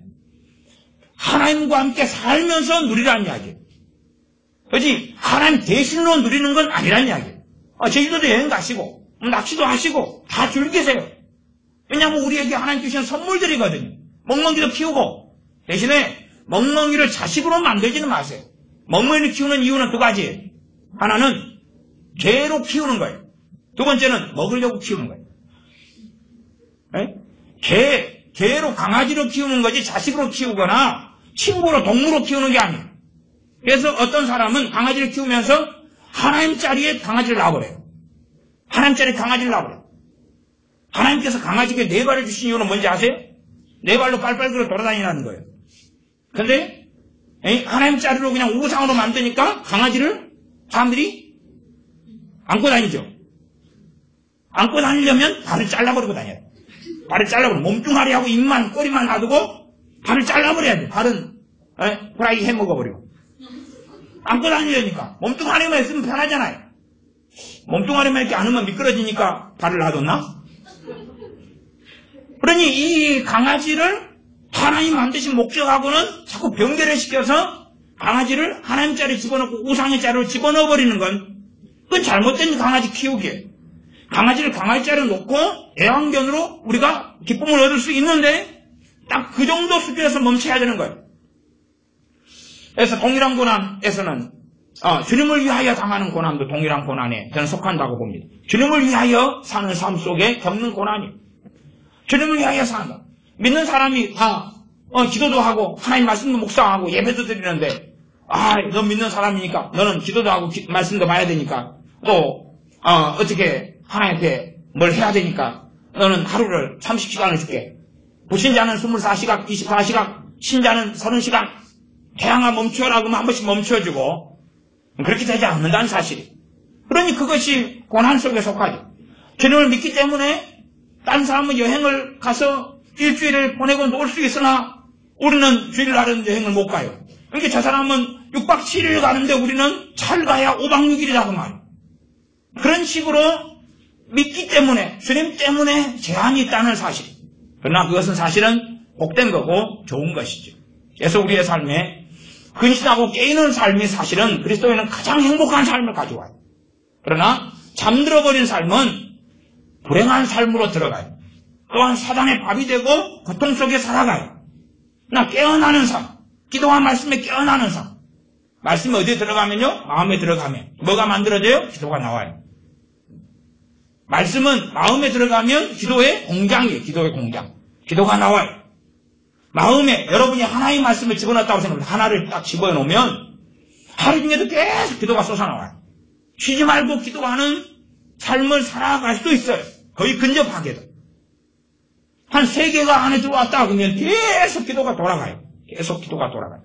하나님과 함께 살면서 누리라는 이야기예요. 그렇지? 하나님 대신으로 누리는 건 아니라는 이야기예요. 제주도도 여행 가시고 낚시도 하시고 다 즐기세요. 왜냐하면 우리에게 하나님 주시는 선물들이거든요. 멍멍이도 키우고 대신에 멍멍이를 자식으로 만들지는 마세요. 멍멍이를 키우는 이유는 두 가지예요. 하나는 죄로 키우는 거예요. 두 번째는 먹으려고 키우는 거예요. 개로 강아지로 키우는 거지 자식으로 키우거나 친구로 동물로 키우는 게 아니에요. 그래서 어떤 사람은 강아지를 키우면서 하나님짜리의 강아지를 낳아버려요. 하나님짜리 강아지를 낳아버려요. 하나님께서 강아지에게 네 발을 주신 이유는 뭔지 아세요? 네 발로 빨빨 걸어 돌아다니라는 거예요. 근데 하나님짜리로 그냥 우상으로 만드니까 강아지를 사람들이 안고 다니죠. 안고 다니려면 발을 잘라버리고 다녀요. 발을 잘라버리고 몸뚱아리하고 입만 꼬리만 놔두고 발을 잘라버려야죠. 발은 후라이 해먹어버리고. 안고 다니려니까 몸뚱아리만 있으면 편하잖아요. 몸뚱아리만 이렇게 안으면 미끄러지니까 발을 놔뒀나? 그러니 이 강아지를 하나님 만드신 목적하고는 자꾸 병대를 시켜서 강아지를 하나님짜리 집어넣고 우상의 자리로 집어넣어버리는 건 그건 잘못된 강아지 키우기예요. 강아지를 강아지자리에 놓고 애완견으로 우리가 기쁨을 얻을 수 있는데 딱 그 정도 수준에서 멈춰야 되는 거예요. 그래서 동일한 고난에서는 주님을 위하여 당하는 고난도 동일한 고난에 저는 속한다고 봅니다. 주님을 위하여 사는 삶 속에 겪는 고난이 주님을 위하여 산다. 믿는 사람이 다 기도도 하고 하나님 말씀도 묵상하고 예배도 드리는데 너 믿는 사람이니까 너는 기도도 하고 말씀도 봐야 되니까 또 어떻게 하나님께 뭘 해야 되니까 너는 하루를 30시간을 줄게. 불신자는 24시간, 24시간, 신자는 30시간 태양아 멈춰라 그러면 한 번씩 멈춰주고 그렇게 되지 않는다는 사실이. 그러니 그것이 고난 속에 속하죠. 주님을 믿기 때문에 다른 사람은 여행을 가서 일주일을 보내고 놀 수 있으나 우리는 주일날은 여행을 못 가요. 그러니까 저 사람은 6박 7일 가는데 우리는 잘 가야 5박 6일이라고 말이에요. 그런 식으로 믿기 때문에 주님 때문에 제한이 있다는 사실. 그러나 그것은 사실은 복된 거고 좋은 것이죠. 그래서 우리의 삶에 근신하고 깨이는 삶이 사실은 그리스도인은 가장 행복한 삶을 가져와요. 그러나 잠들어버린 삶은 불행한 삶으로 들어가요. 또한 사단의 밥이 되고 고통 속에 살아가요. 나 깨어나는 삶, 기도와 말씀에 깨어나는 삶. 말씀이 어디에 들어가면요? 마음에 들어가면 뭐가 만들어져요? 기도가 나와요. 말씀은 마음에 들어가면 기도의 공장이에요. 기도의 공장. 기도가 나와요. 마음에 여러분이 하나의 말씀을 집어넣었다고 생각합니다. 하나를 딱 집어넣으면 하루 중에도 계속 기도가 쏟아나와요. 쉬지 말고 기도하는 삶을 살아갈 수 있어요. 거의 근접하게도. 한 3개가 안에 들어왔다 그러면 계속 기도가 돌아가요. 계속 기도가 돌아가요.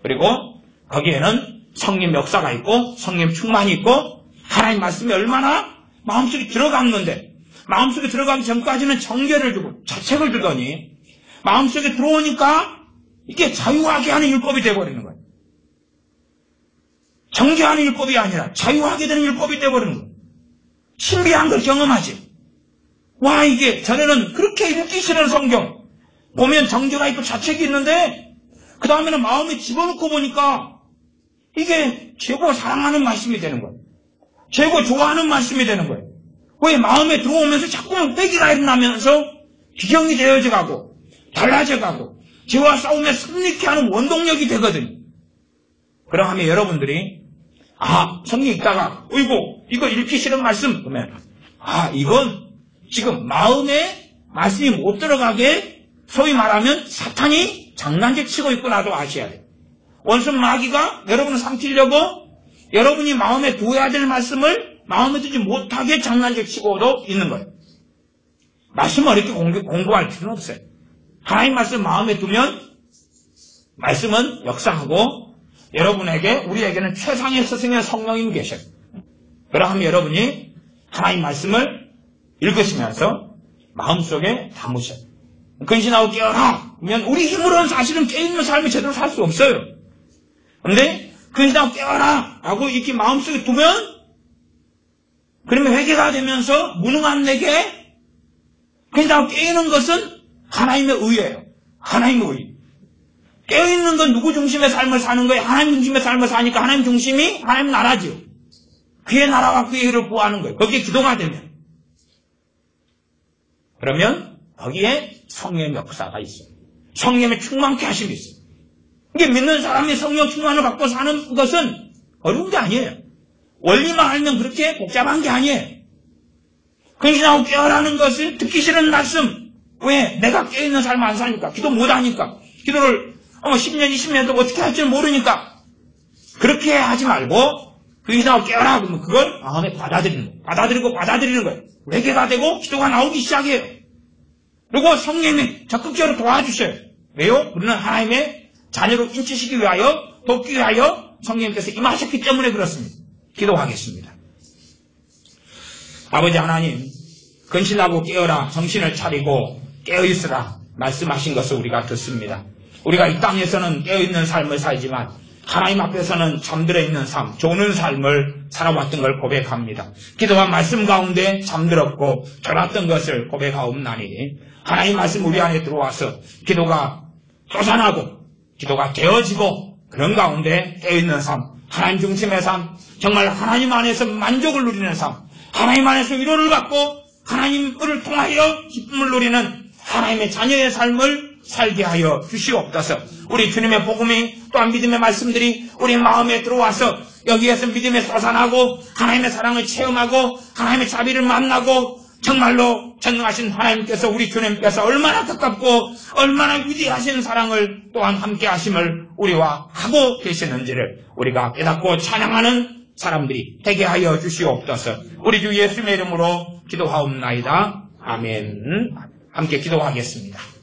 그리고 거기에는 성령 역사가 있고 성령 충만이 있고 하나님 말씀이 얼마나 마음속에 들어갔는데 마음속에 들어가기 전까지는 정죄를 주고 자책을 주더니 마음속에 들어오니까 이게 자유하게 하는 율법이 되어버리는 거예요. 정죄하는 율법이 아니라 자유하게 되는 율법이 되어버리는 거예요. 신비한 걸 경험하지. 와, 이게 전에는 그렇게 읽기 싫은 성경 보면 정죄가 있고 자책이 있는데 그 다음에는 마음에 집어넣고 보니까 이게 최고 사랑하는 말씀이 되는 거예요. 최고 좋아하는 말씀이 되는 거예요. 왜 마음에 들어오면서 자꾸 회개가 일어나면서 기경이 되어져 가고 달라져 가고 죄와 싸움에 승리케 하는 원동력이 되거든요. 그러하면 여러분들이 성경 읽다가 어이구 이거 읽기 싫은 말씀 그러면 이건 지금 마음에 말씀이 못 들어가게 소위 말하면 사탄이 장난질 치고 있구나도 아셔야 돼요. 원수 마귀가 여러분을 삼키려고 여러분이 마음에 두어야 될 말씀을 마음에 두지 못하게 장난질 치고도 있는 거예요. 말씀을 어렵게 공부할 필요는 없어요. 하나님 말씀 마음에 두면 말씀은 역사하고 여러분에게 우리에게는 최상의 스승의 성령님이 계셔요. 그러하면 여러분이 하나님 말씀을 읽으시면서 마음속에 담으셔요. 근신하고 깨어라 그러면 우리 힘으로는 사실은 깨어있는 삶을 제대로 살 수 없어요. 그런데 근신하고 깨어라 라고 이렇게 마음속에 두면 그러면 회개가 되면서 무능한 내게 근신하고 깨어있는 것은 하나님의 의예요. 하나님의 의. 깨어있는 건 누구 중심의 삶을 사는 거예요? 하나님 중심의 삶을 사니까 하나님 중심이 하나님 나라지요. 그의 나라와 그의 의를 구하는 거예요. 거기에 기도가 되면. 그러면 거기에 성령의 역사가 있어요. 성령의 충만케 하심이 있어요. 이게 믿는 사람이 성령 충만을 받고 사는 것은 어려운 게 아니에요. 원리만 알면 그렇게 복잡한 게 아니에요. 근신하고 깨어라는 것을 듣기 싫은 말씀. 왜? 내가 깨어있는 삶 안 사니까. 기도 못하니까. 기도를 10년, 20년도 어떻게 할 줄 모르니까. 그렇게 하지 말고 근신하고 깨어라. 그러면 그걸 마음에 받아들이는 거예요. 회개가 되고 기도가 나오기 시작해요. 그리고 성령님이 적극적으로 도와주셔요. 왜요? 우리는 하나님의 자녀로 인치시기 위하여, 돕기 위하여 성령님께서 임하셨기 때문에 그렇습니다. 기도하겠습니다. 아버지 하나님, 근신하고 깨어라, 정신을 차리고 깨어있으라 말씀하신 것을 우리가 듣습니다. 우리가 이 땅에서는 깨어있는 삶을 살지만 하나님 앞에서는 잠들어 있는 삶, 조는 삶을 살아왔던 걸 고백합니다. 기도와 말씀 가운데 잠들었고 졸았던 것을 고백하옵나니 하나님 말씀 우리 안에 들어와서 기도가 솟아나고 기도가 되어지고 그런 가운데 깨어있는 삶, 하나님 중심의 삶, 정말 하나님 안에서 만족을 누리는 삶, 하나님 안에서 위로를 받고 하나님을 통하여 기쁨을 누리는 하나님의 자녀의 삶을 살게 하여 주시옵소서. 우리 주님의 복음이 또한 믿음의 말씀들이 우리 마음에 들어와서 여기에서 믿음에 솟아나고 하나님의 사랑을 체험하고 하나님의 자비를 만나고 정말로 전능하신 하나님께서 우리 주님께서 얼마나 가깝고 얼마나 위대하신 사랑을 또한 함께 하심을 우리와 하고 계시는지를 우리가 깨닫고 찬양하는 사람들이 되게 하여 주시옵소서. 우리 주 예수님의 이름으로 기도하옵나이다. 아멘. 함께 기도하겠습니다.